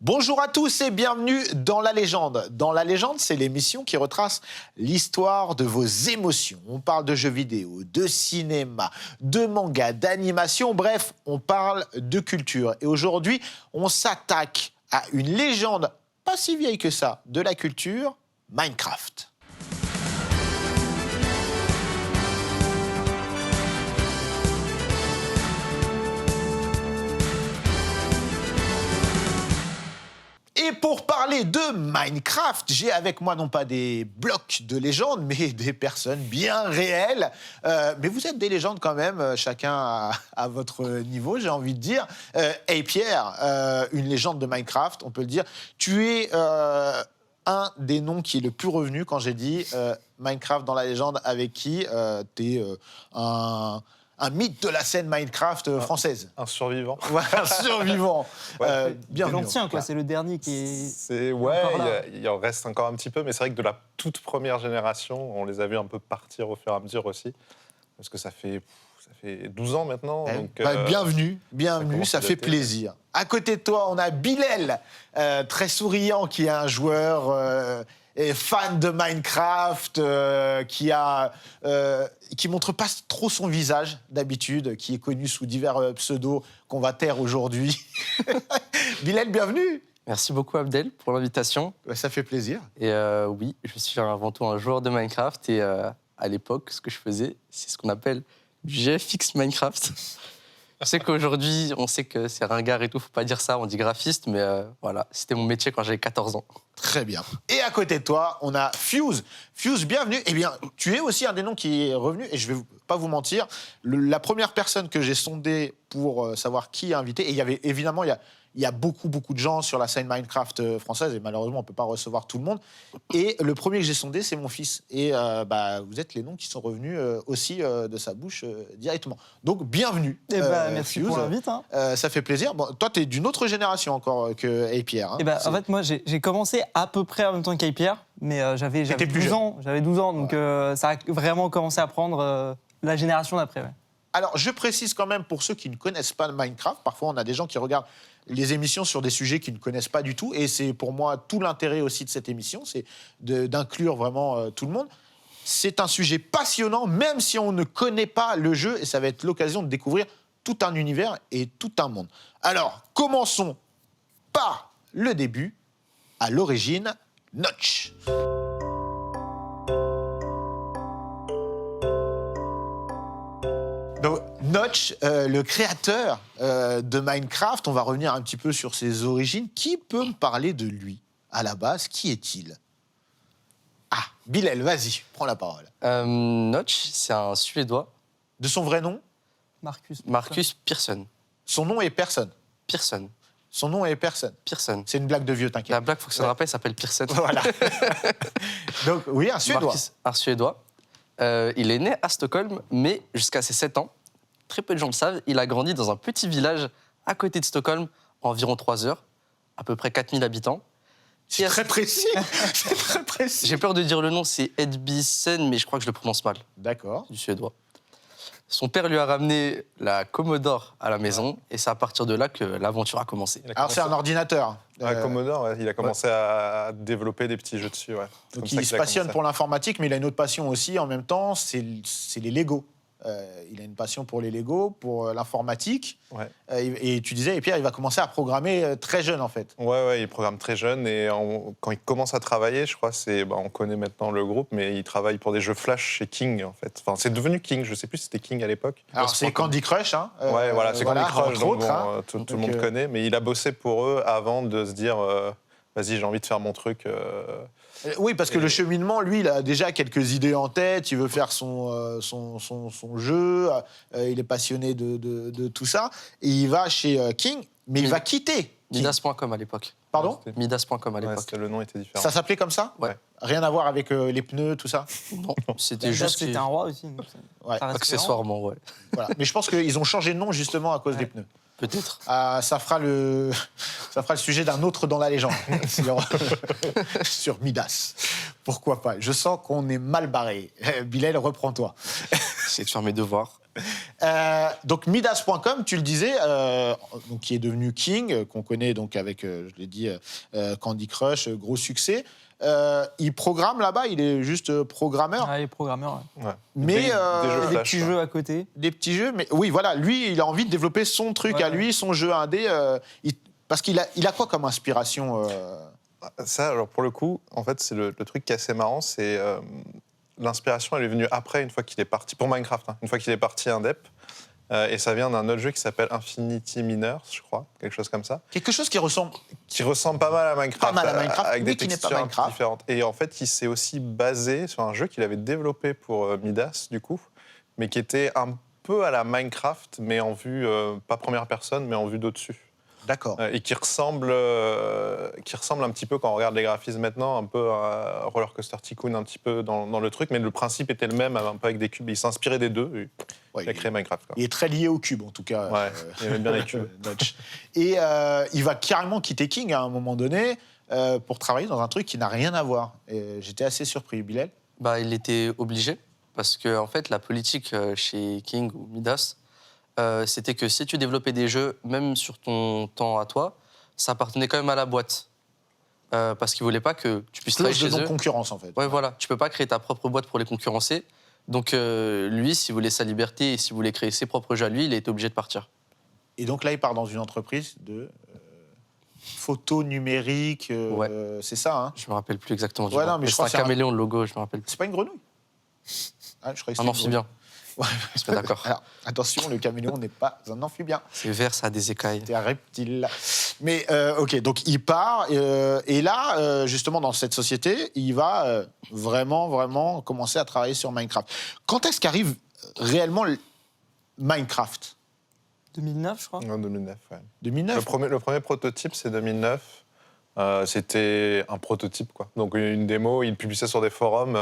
Bonjour à tous et bienvenue dans La Légende. Dans La Légende, c'est l'émission qui retrace l'histoire de vos émotions. On parle de jeux vidéo, de cinéma, de manga, d'animation, bref, on parle de culture. Et aujourd'hui, on s'attaque à une légende pas si vieille que ça de la culture, Minecraft. Et pour parler de Minecraft, j'ai avec moi non pas des blocs de légendes, mais des personnes bien réelles. Mais vous êtes des légendes quand même, chacun à votre niveau, j'ai envie de dire. Hey Pierre, une légende de Minecraft, on peut le dire. Tu es un des noms qui est le plus revenu quand j'ai dit Minecraft dans la légende, avec qui tu es un mythe de la scène Minecraft française. Un survivant. Ouais, un survivant. Bienvenue. C'est l'ancien, quoi. C'est le dernier qui est. Ouais, il en reste encore un petit peu, mais c'est vrai que de la toute première génération, on les a vus un peu partir au fur et à mesure aussi. Parce que ça fait 12 ans maintenant. Donc, bienvenue, ça fait plaisir. À côté de toi, on a Bilal, très souriant, qui est un joueur et fan de Minecraft, qui montre pas trop son visage d'habitude, qui est connu sous divers pseudos qu'on va taire aujourd'hui. Bilal, bienvenue. Merci beaucoup Abdel pour l'invitation. Ça fait plaisir. Et oui, je suis avant tout un joueur de Minecraft et à l'époque, ce que je faisais, c'est ce qu'on appelle du GFX Minecraft. Je sais qu'aujourd'hui, on sait que c'est ringard et tout, faut pas dire ça, on dit graphiste, mais voilà, c'était mon métier quand j'avais 14 ans. Très bien. Et à côté de toi, on a Fuse. Fuse, bienvenue. Eh bien, tu es aussi un des noms qui est revenu, et je vais pas vous mentir, la première personne que j'ai sondée pour savoir qui inviter, et il y avait évidemment, il y a beaucoup de gens sur la scène Minecraft française, et malheureusement, on peut pas recevoir tout le monde. Et le premier que j'ai sondé, c'est mon fils. Et vous êtes les noms qui sont revenus aussi de sa bouche directement. Donc, bienvenue. Merci Fuse. pour l'invite. Ça fait plaisir. Bon, toi, tu es d'une autre génération encore que Pierre. Hein. En fait, moi, j'ai commencé à peu près en même temps qu'Pierre, mais j'avais 12 ans. J'avais 12 ans, donc ça a vraiment commencé à prendre la génération d'après. Ouais. Alors, je précise quand même pour ceux qui ne connaissent pas Minecraft, parfois on a des gens qui regardent les émissions sur des sujets qu'ils ne connaissent pas du tout, et c'est pour moi tout l'intérêt aussi de cette émission, c'est d'inclure vraiment tout le monde. C'est un sujet passionnant, même si on ne connaît pas le jeu, et ça va être l'occasion de découvrir tout un univers et tout un monde. Alors, commençons par le début, à l'origine, Notch. Donc, Notch, le créateur de Minecraft, on va revenir un petit peu sur ses origines. Qui peut me parler de lui, à la base? Qui est-il? Ah, Bilal, vas-y, prends la parole. Notch, c'est un Suédois. De son vrai nom? Marcus Persson. Son nom est Persson. Persson. Son nom est Persson. Persson. C'est une blague de vieux, t'inquiète. La blague, faut que ça me rappelle, s'appelle Persson. Voilà. Donc, oui, un Suédois. Marcus, un Suédois. Il est né à Stockholm, mais jusqu'à ses 7 ans, très peu de gens le savent, il a grandi dans un petit village à côté de Stockholm, environ 3 heures, à peu près 4000 habitants. C'est très précis. C'est très précis. J'ai peur de dire le nom, c'est Edbisen, mais je crois que je le prononce mal. D'accord. Du suédois. Son père lui a ramené la Commodore à la maison, et c'est à partir de là que l'aventure a commencé. Alors, c'est un ordinateur. Commodore, ouais, il a commencé à développer des petits jeux dessus. Ouais. Donc, il se passionne pour l'informatique, mais il a une autre passion aussi en même temps, c'est les Lego. Il a une passion pour les Lego, pour l'informatique. Ouais. Et tu disais, et Pierre, il va commencer à programmer très jeune, en fait. Ouais, il programme très jeune. Et quand il commence à travailler, je crois, on connaît maintenant le groupe, mais il travaille pour des jeux Flash chez King, en fait. Enfin, c'est devenu King, je sais plus si c'était King à l'époque. Alors, c'est Candy Crush. Hein, ouais, voilà, c'est Candy Crush, donc autres, hein. Tout le monde connaît. Mais il a bossé pour eux avant de se dire, vas-y, j'ai envie de faire mon truc. Oui, parce que le cheminement, lui, il a déjà quelques idées en tête. Il veut faire son jeu. Il est passionné de tout ça. Et il va chez King, mais il va quitter King. Midas.com à l'époque. Pardon? Midas.com à l'époque. Le nom était différent. Ça s'appelait comme ça? Ouais. Rien à voir avec les pneus, tout ça? Non, c'était juste... C'était un roi aussi. Ouais. Accessoirement, ouais. Voilà. Mais je pense qu'ils ont changé de nom justement à cause des pneus. Peut-être. Ça fera le sujet d'un autre dans la légende, sur Midas. Pourquoi pas? Je sens qu'on est mal barré. Bilal, reprends-toi. J'essaie de faire mes devoirs. Donc Midas.com, tu le disais, donc, qui est devenu King, qu'on connaît donc avec, je l'ai dit, Candy Crush, gros succès. Il programme là-bas, il est juste programmeur. Ah, il est programmeur. Ouais. Mais Des jeux Et des flash, petits quoi. jeux à côté. des petits jeux, mais oui, voilà, lui, il a envie de développer son truc Ouais, à lui, son jeu indé. Parce qu'il a quoi comme inspiration Ça, alors pour le coup, en fait, c'est le truc qui est assez marrant, c'est l'inspiration, elle est venue après, une fois qu'il est parti, pour Minecraft, hein, une fois qu'il est parti indep, et ça vient d'un autre jeu qui s'appelle Infinity Miners, je crois, quelque chose comme ça, Quelque chose qui ressemble. qui ressemble pas mal à Minecraft, Pas mal à Minecraft, avec mais des qui n'est pas textures un peu Minecraft. différentes. Et en fait, il s'est aussi basé sur un jeu qu'il avait développé pour Midas, du coup, mais qui était un peu à la Minecraft, mais en vue, pas première personne, mais en vue d'au-dessus. D'accord. Et qui ressemble un petit peu, quand on regarde les graphismes maintenant, un peu à Roller Coaster Tycoon, un petit peu dans le truc, mais le principe était le même, un peu avec des cubes. Il s'inspirait des deux, et Ouais, il a créé Minecraft. Quoi. il est très lié au cube, en tout cas. Ouais, il aimait bien les cubes. Notch. Et il va carrément quitter King à un moment donné pour travailler dans un truc qui n'a rien à voir. Et j'étais assez surpris. Bilal? Bah, il était obligé, parce que en fait, la politique chez King ou Midas, c'était que si tu développais des jeux, même sur ton temps à toi, ça appartenait quand même à la boîte. Parce qu'ils ne voulaient pas que tu puisses travailler Clause de chez eux. non-concurrence, en fait. Ouais, voilà. Tu peux pas créer ta propre boîte pour les concurrencer. Donc, lui, s'il voulait sa liberté et s'il voulait créer ses propres jeux à lui, il était obligé de partir. Et donc là, il part dans une entreprise de photo numérique. Ouais. C'est ça, hein? Je me rappelle plus exactement du Ouais, nom. non, mais je c'est crois un que c'est un- caméléon, le logo, je me rappelle plus. C'est pas une grenouille? Ah, je croyais que Un c'était une amphibien. Ouais. Je suis d'accord. Alors, attention, le caméléon n'est pas un amphibien. C'est vert, ça a des écailles. C'est un reptile. Mais ok, donc il part. Et là, justement, dans cette société, il va vraiment commencer à travailler sur Minecraft. Quand est-ce qu'arrive réellement Minecraft? 2009, je crois. En 2009, ouais. 2009? Le premier prototype, c'est 2009. C'était un prototype, quoi. Donc une démo, il publie ça sur des forums,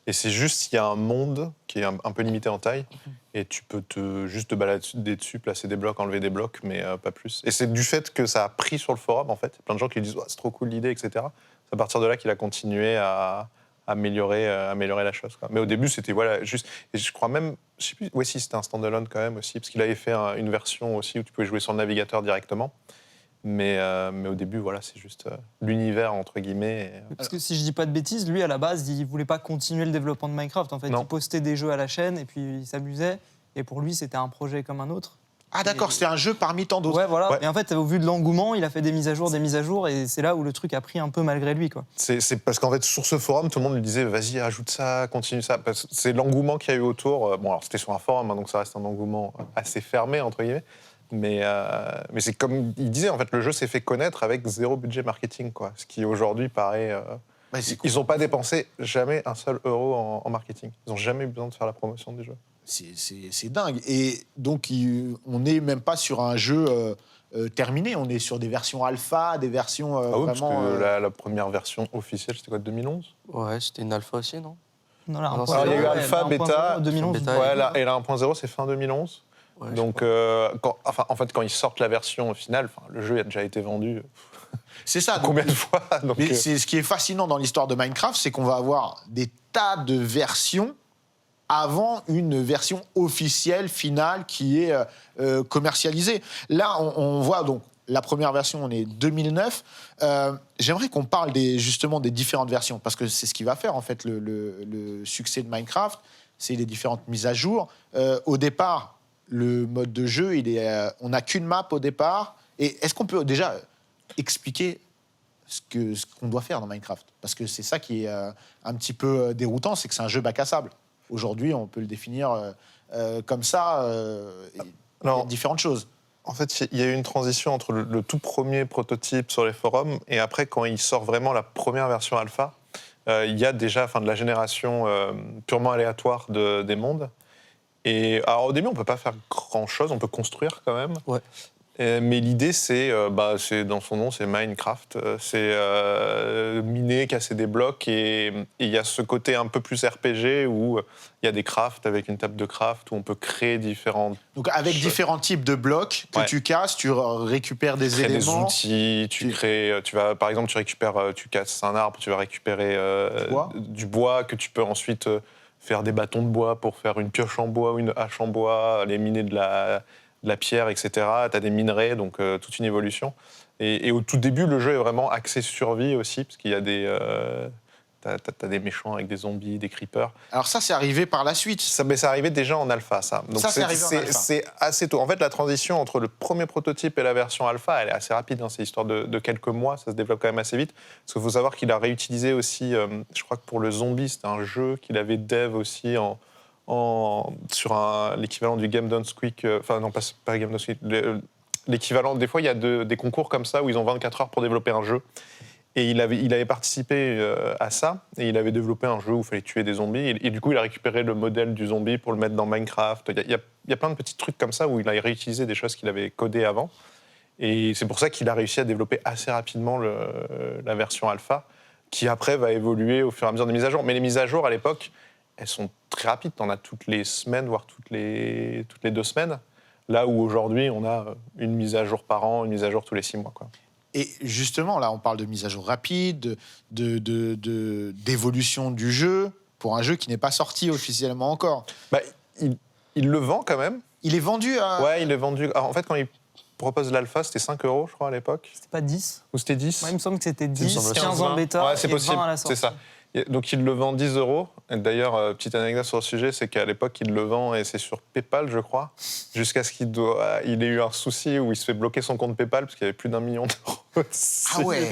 et c'est juste, il y a un monde qui est un peu limité en taille, et tu peux juste te balader dessus, placer des blocs, enlever des blocs, mais pas plus. Et c'est du fait que ça a pris sur le forum, en fait. Il y a plein de gens qui lui disent oh, c'est trop cool l'idée, etc. C'est à partir de là qu'il a continué à améliorer la chose, quoi. Mais au début, c'était voilà, juste... Et je crois même, je sais plus, ouais, si c'était un standalone quand même aussi, parce qu'il avait fait une version aussi où tu pouvais jouer sur le navigateur directement. Mais au début, voilà, c'est juste l'univers, entre guillemets. Parce que si je dis pas de bêtises, lui, à la base, il voulait pas continuer le développement de Minecraft. En fait, Non. il postait des jeux à la chaîne et puis il s'amusait. Et pour lui, c'était un projet comme un autre. Ah d'accord, c'était un jeu parmi tant d'autres. Ouais, voilà. Ouais. Et en fait, au vu de l'engouement, il a fait des mises à jour, et c'est là où le truc a pris un peu malgré lui, quoi. C'est parce qu'en fait, sur ce forum, tout le monde lui disait vas-y, ajoute ça, continue ça. Parce que c'est l'engouement qu'il y a eu autour. Bon, alors c'était sur un forum, hein, donc ça reste un engouement assez fermé, entre guillemets. Mais c'est comme il disait, en fait, le jeu s'est fait connaître avec zéro budget marketing, quoi. Ce qui aujourd'hui paraît. Ouais, c'est cool. Ils n'ont pas dépensé jamais un seul euro en marketing. Ils n'ont jamais eu besoin de faire la promotion du jeu. C'est dingue. Et donc, on n'est même pas sur un jeu terminé. On est sur des versions alpha, des versions Ah oui, vraiment. parce que la première version officielle, c'était quoi, 2011 Ouais, c'était une alpha aussi, non? Non, là, Alors, 1.0, il y a eu alpha, ouais, bêta, 2011. bêta. Ouais, et la 1.0, c'est fin 2011. Ouais, je Donc, en fait, quand ils sortent la version finale, le jeu a déjà été vendu C'est ça. donc- combien de fois donc, Mais c'est ce qui est fascinant dans l'histoire de Minecraft, c'est qu'on va avoir des tas de versions avant une version officielle, finale, qui est commercialisée. Là, on voit donc la première version, on est 2009. J'aimerais qu'on parle justement des différentes versions, parce que c'est ce qui va faire en fait le succès de Minecraft, c'est les différentes mises à jour. Au départ, le mode de jeu, on n'a qu'une map au départ. Et est-ce qu'on peut déjà expliquer ce qu'on doit faire dans Minecraft? Parce que c'est ça qui est un petit peu déroutant, c'est que c'est un jeu bac à sable. Aujourd'hui, on peut le définir comme ça. Il y a différentes choses. En fait, il y a eu une transition entre le tout premier prototype sur les forums et après, quand il sort vraiment la première version alpha, il y a déjà de la génération purement aléatoire des mondes. Et alors, au début, on ne peut pas faire grand-chose, on peut construire quand même. Ouais. Mais l'idée, c'est dans son nom, c'est Minecraft. C'est miner, casser des blocs. Et il y a ce côté un peu plus RPG où il y a des crafts avec une table de craft où on peut créer différentes. Donc, avec différents types de blocs que Ouais. tu casses, tu récupères des Créer des éléments. outils, par exemple, tu casses un arbre, tu vas récupérer Du bois. du bois que tu peux ensuite faire des bâtons de bois pour faire une pioche en bois ou une hache en bois, aller miner de la pierre, etc. Tu as des minerais, donc toute une évolution. Et au tout début, le jeu est vraiment axé survie aussi, parce qu'il y a t'as des méchants avec des zombies, des creepers. Alors ça, c'est arrivé par la suite. Mais c'est arrivé déjà en alpha, ça. Donc Ça, c'est arrivé en alpha. c'est assez tôt. En fait, la transition entre le premier prototype et la version alpha, elle est assez rapide. Hein. C'est histoire de quelques mois, ça se développe quand même assez vite. Parce qu'il faut savoir qu'il a réutilisé aussi, je crois que pour le zombie, c'était un jeu qu'il avait dev aussi sur l'équivalent du Game Done Squeak. Enfin, non, pas Game Done Squeak. L'équivalent, des fois, il y a des concours comme ça où ils ont 24 heures pour développer un jeu. Et il avait participé à ça, et il avait développé un jeu où il fallait tuer des zombies. Et du coup, il a récupéré le modèle du zombie pour le mettre dans Minecraft. Il y a plein de petits trucs comme ça où il a réutilisé des choses qu'il avait codées avant. Et c'est pour ça qu'il a réussi à développer assez rapidement la version alpha, qui après va évoluer au fur et à mesure des mises à jour. Mais les mises à jour, à l'époque, elles sont très rapides. T'en as toutes les semaines, voire toutes les 2 semaines. Là où aujourd'hui, on a une mise à jour par an, une mise à jour tous les 6 mois, quoi. Et justement, là, on parle de mise à jour rapide, d'évolution du jeu, pour un jeu qui n'est pas sorti officiellement encore. Bah, il le vend quand même. Il est vendu à... Ouais, il est vendu. Alors, en fait, quand il propose l'alpha, c'était 5 €, je crois, à l'époque. C'était pas 10 ? Ou c'était 10 Moi, il me semble que c'était me 10, semble 15 en bêta Ouais, c'est et possible, 20 à la sortie. c'est ça. Donc, il le vend 10 €. Et d'ailleurs, petite anecdote sur le sujet, c'est qu'à l'époque, il le vend, et c'est sur PayPal, je crois, jusqu'à ce qu'il ait eu un souci où il se fait bloquer son compte PayPal parce qu'il y avait plus d'1 million d'euros. Ah ouais.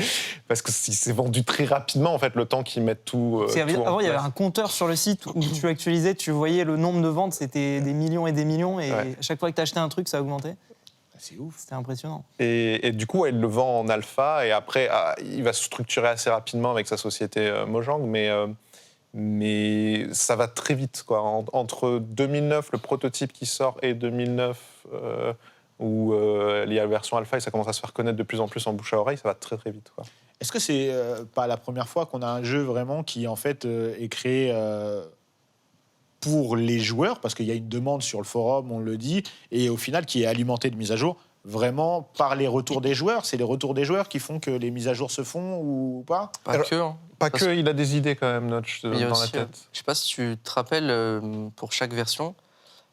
Parce que s'est vendu très rapidement, en fait, le temps qu'ils mettent tout. Avant, il y avait place. un compteur sur le site où tu actualisais, tu voyais le nombre de ventes, c'était des millions et des millions, et Ouais. à chaque fois que tu achetais un truc, ça augmentait. C'est ouf. C'était impressionnant. Et du coup, il le vend en alpha, et après, il va se structurer assez rapidement avec sa société Mojang, mais ça va très vite, quoi. Entre 2009, le prototype qui sort, et 2009, où il y a la version alpha et ça commence à se faire connaître de plus en plus en bouche à oreille, ça va très très vite, quoi. Est-ce que c'est pas la première fois qu'on a un jeu vraiment qui, en fait, est créé pour les joueurs, parce qu'il y a une demande sur le forum, on le dit, et au final qui est alimenté de mises à jour vraiment par les retours des joueurs? C'est les retours des joueurs qui font que les mises à jour se font ou pas? Pas Alors, que. Hein. Pas Parce que, il a des idées quand même, Notch, dans Il y a la aussi, tête. je sais pas si tu te rappelles, pour chaque version,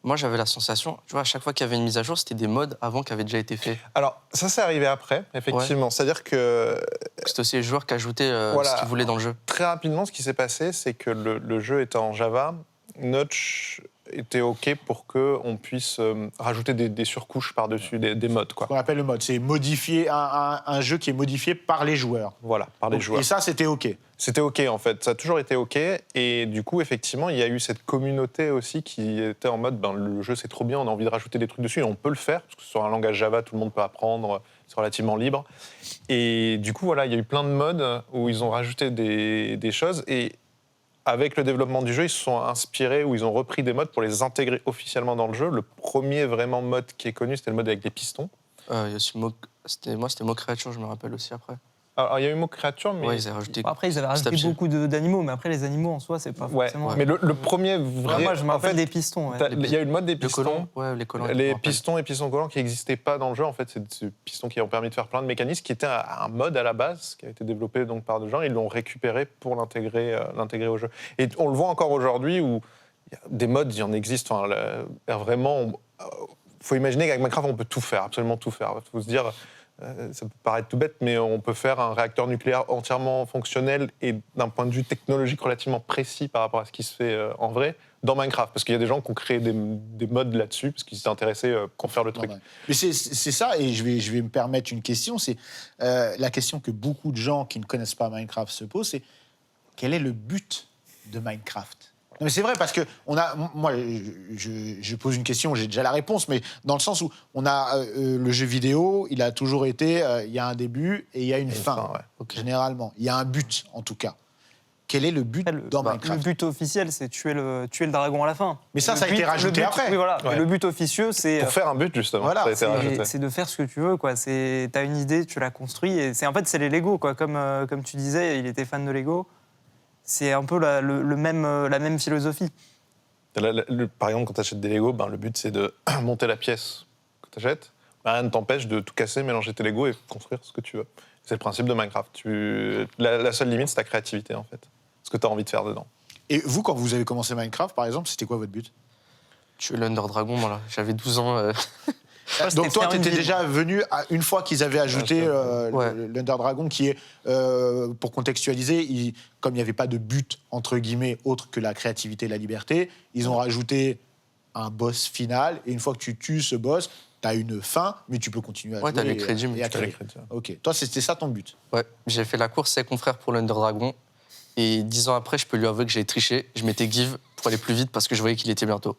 moi j'avais la sensation, tu vois, à chaque fois qu'il y avait une mise à jour, c'était des mods avant qui avaient déjà été faits. Alors, ça, c'est arrivé après, effectivement. C'est-à-dire que C'était aussi les joueurs qui ajoutaient Voilà. ce qu'ils voulaient dans le jeu. très rapidement, ce qui s'est passé, c'est que le jeu étant en Java, Notch était OK pour qu'on puisse rajouter des surcouches par-dessus, des mods, quoi. Ce qu'on appelle le mode, c'est modifier un jeu qui est modifié par les joueurs. Voilà, par les joueurs. Et ça, c'était OK. C'était OK, en fait. Ça a toujours été OK. Et du coup, effectivement, il y a eu cette communauté aussi qui était en mode, le jeu, c'est trop bien, on a envie de rajouter des trucs dessus, et on peut le faire, parce que sur un langage Java, tout le monde peut apprendre, c'est relativement libre. Et du coup, voilà, il y a eu plein de mods où ils ont rajouté des choses, et avec le développement du jeu, ils se sont inspirés, ou ils ont repris des mods pour les intégrer officiellement dans le jeu. Le premier vraiment mode qui est connu, c'était le mode avec des pistons. Il y a aussi c'était Mo Creature, je me rappelle aussi après. Alors, il y a eu mot créature, mais... Ouais, ils avaient rajouté. Bon, après, ils avaient rajouté Petit à petit. beaucoup d'animaux, mais après, les animaux en soi, c'est pas Ouais, forcément... mais le premier vrai... Moi, je me en rappelle fait, des pistons. Ouais. il y a eu le mode des Les pistons. colons, ouais, les colons. je me Les rappelle. pistons et pistons collants qui n'existaient pas dans le jeu, en fait, c'est ces pistons qui ont permis de faire plein de mécanismes, qui était un mode à la base, qui a été développé donc par des gens, ils l'ont récupéré pour l'intégrer au jeu. Et on le voit encore aujourd'hui où il y a des modes, il y en existe, vraiment, faut imaginer qu'avec Minecraft, on peut tout faire, absolument tout faire. Il faut se dire, ça peut paraître tout bête, mais on peut faire un réacteur nucléaire entièrement fonctionnel et d'un point de vue technologique relativement précis par rapport à ce qui se fait en vrai dans Minecraft. Parce qu'il y a des gens qui ont créé des mods là-dessus, parce qu'ils s'étaient intéressés pour faire le truc. Mais c'est ça, et je vais me permettre une question, c'est la question que beaucoup de gens qui ne connaissent pas Minecraft se posent, c'est quel est le but de Minecraft? Non, mais c'est vrai, parce que moi, je pose une question, j'ai déjà la réponse, mais dans le sens où on a le jeu vidéo, il a toujours été, il y a un début et il y a une fin, ouais. généralement. Il y a un but, en tout cas. Quel est le but dans Le Minecraft? but officiel, c'est tuer le dragon à la fin. Mais ça a été rajouté après. Oui, voilà. Ouais. Mais le but officieux, c'est... Pour faire un but, justement, Voilà, ça a été rajouté. C'est de faire ce que tu veux, quoi. T'as une idée, tu la construis, et en fait, c'est les Lego, quoi. Comme tu disais, il était fan de Lego. C'est un peu la même philosophie. Par exemple, quand tu achètes des Lego, le but, c'est de monter la pièce que tu achètes. Rien ne t'empêche de tout casser, mélanger tes Lego et construire ce que tu veux. C'est le principe de Minecraft. La seule limite, c'est ta créativité, en fait. Ce que tu as envie de faire dedans. Et vous, quand vous avez commencé Minecraft, par exemple, c'était quoi votre but? Tuer l'Under Dragon, voilà. J'avais 12 ans. Donc toi, faire tu une étais ville. déjà venu, une fois qu'ils avaient ajouté Ouais. l'Under Dragon, qui est, pour contextualiser, comme il n'y avait pas de but, entre guillemets, autre que la créativité et la liberté, ils ont rajouté un boss final, et une fois que tu tues ce boss, tu as une fin, mais tu peux continuer à Ouais, jouer. t'as les crédits, mais et à t'as les créer. crédits. Ok, toi, c'était ça ton but. Ouais, j'ai fait la course avec mon frère pour l'Under Dragon. Et 10 ans après, je peux lui avouer que j'ai triché. Je m'étais give pour aller plus vite parce que je voyais qu'il était bientôt.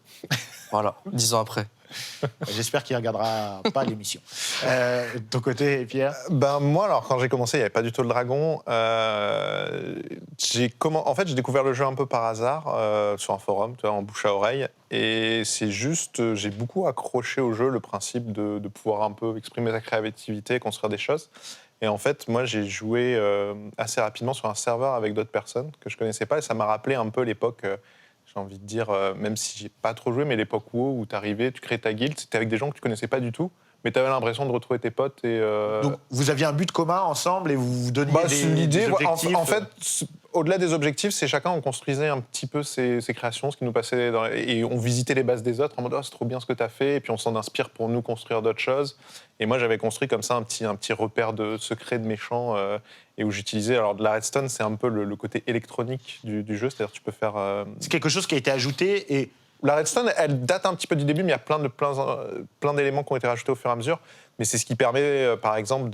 Voilà, 10 ans après. J'espère qu'il ne regardera pas l'émission. De ton côté, Pierre? Ben, moi, alors, quand j'ai commencé, il n'y avait pas du tout le dragon. En fait, j'ai découvert le jeu un peu par hasard sur un forum, tu vois, en bouche à oreille. Et c'est juste, j'ai beaucoup accroché au jeu, le principe de pouvoir un peu exprimer sa créativité, construire des choses. Et en fait, moi, j'ai joué assez rapidement sur un serveur avec d'autres personnes que je ne connaissais pas. Et ça m'a rappelé un peu l'époque, j'ai envie de dire, même si j'ai pas trop joué, mais l'époque WoW où tu arrivais, tu créais ta guilde, c'était avec des gens que tu connaissais pas du tout. Mais tu avais l'impression de retrouver tes potes. Et, Donc, vous aviez un but commun ensemble et vous vous donniez c'est des l'idée. objectifs. En fait, au-delà des objectifs, c'est chacun, on construisait un petit peu ses créations, ce qui nous passait et on visitait les bases des autres en mode oh, c'est trop bien ce que tu as fait, et puis on s'en inspire pour nous construire d'autres choses. Et moi, j'avais construit comme ça un petit repère de secret de méchants et où j'utilisais. Alors, de la redstone, c'est un peu le côté électronique du jeu, c'est-à-dire tu peux faire. C'est quelque chose qui a été ajouté et La redstone, elle date un petit peu du début, mais il y a plein d'éléments qui ont été rajoutés au fur et à mesure. Mais c'est ce qui permet, par exemple,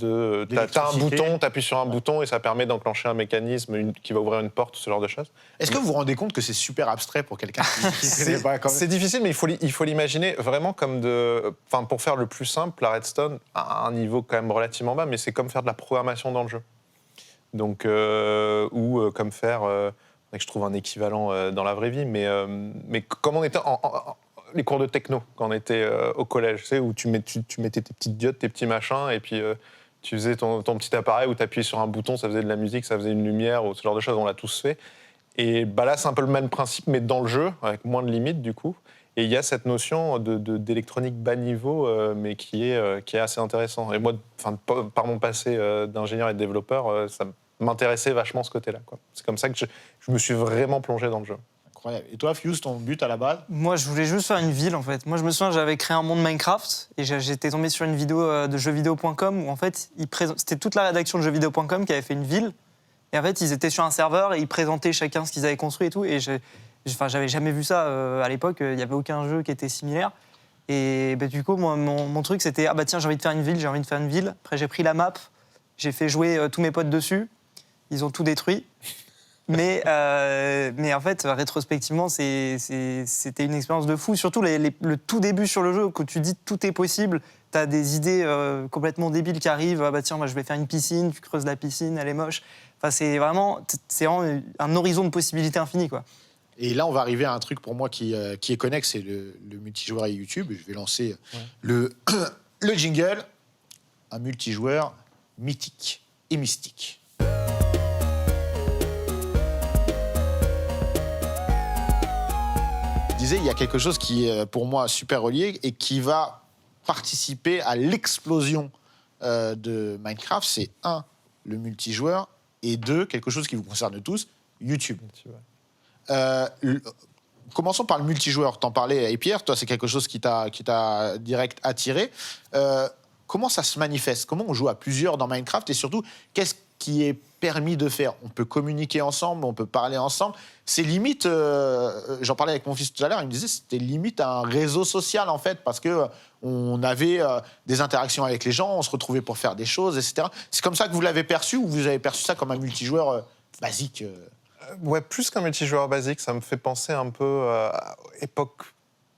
t'as un bouton, t'appuies sur un bouton et ça permet d'enclencher un mécanisme qui va ouvrir une porte, ce genre de choses. est-ce que vous vous rendez compte que c'est super abstrait pour quelqu'un qui ne connaît pas quand même? C'est difficile, mais il faut l'imaginer vraiment comme pour faire le plus simple, la redstone à un niveau quand même relativement bas, mais c'est comme faire de la programmation dans le jeu. Donc, ou comme faire, que je trouve un équivalent dans la vraie vie, mais comme on était les cours de techno quand on était au collège, tu sais, où tu mettais tes petites diodes, tes petits machins, et puis tu faisais ton petit appareil où tu appuyais sur un bouton, ça faisait de la musique, ça faisait une lumière, ou ce genre de choses, on l'a tous fait. Et bah là, c'est un peu le même principe, mais dans le jeu, avec moins de limites, du coup. Et il y a cette notion d'électronique bas niveau, mais qui est assez intéressant. Et moi, par mon passé d'ingénieur et de développeur, ça m'intéressait vachement ce côté-là, quoi. C'est comme ça que je me suis vraiment plongé dans le jeu. Incroyable. Et toi, Fuse, ton but à la base? Moi, je voulais juste faire une ville, en fait. Moi, je me souviens, j'avais créé un monde Minecraft et j'étais tombé sur une vidéo de jeuxvideo.com où, en fait, c'était toute la rédaction de jeuxvideo.com qui avait fait une ville. Et en fait, ils étaient sur un serveur et ils présentaient chacun ce qu'ils avaient construit et tout. Et j'avais jamais vu ça à l'époque. Il n'y avait aucun jeu qui était similaire. Et bah, du coup, moi, mon truc, c'était ah bah tiens, j'ai envie de faire une ville, j'ai envie de faire une ville. Après, j'ai pris la map, j'ai fait jouer tous mes potes dessus. Ils ont tout détruit. Mais en fait, rétrospectivement, c'était une expérience de fou. Surtout le tout début sur le jeu, quand tu dis tout est possible, tu as des idées complètement débiles qui arrivent. Ah bah tiens, moi, je vais faire une piscine, tu creuses la piscine, elle est moche. Enfin, c'est vraiment un horizon de possibilités infinies, quoi. Et là, on va arriver à un truc pour moi qui est connexe, c'est le multijoueur et YouTube. Je vais lancer le jingle. Un multijoueur mythique et mystique. Je disais, il y a quelque chose qui est pour moi super relié et qui va participer à l'explosion de Minecraft. C'est le multijoueur, et 2, quelque chose qui vous concerne tous, YouTube. Commençons par le multijoueur. T'en parlais, et Pierre, toi, c'est quelque chose qui t'a direct attiré. Comment ça se manifeste? Comment on joue à plusieurs dans Minecraft? Et surtout, qu'est-ce qui est permis de faire? On peut communiquer ensemble, on peut parler ensemble. C'est limite, j'en parlais avec mon fils tout à l'heure, il me disait c'était limite un réseau social, en fait, parce qu'on avait des interactions avec les gens, on se retrouvait pour faire des choses, etc. C'est comme ça que vous l'avez perçu, ou vous avez perçu ça comme un multijoueur basique Ouais, plus qu'un multijoueur basique, ça me fait penser un peu à époque,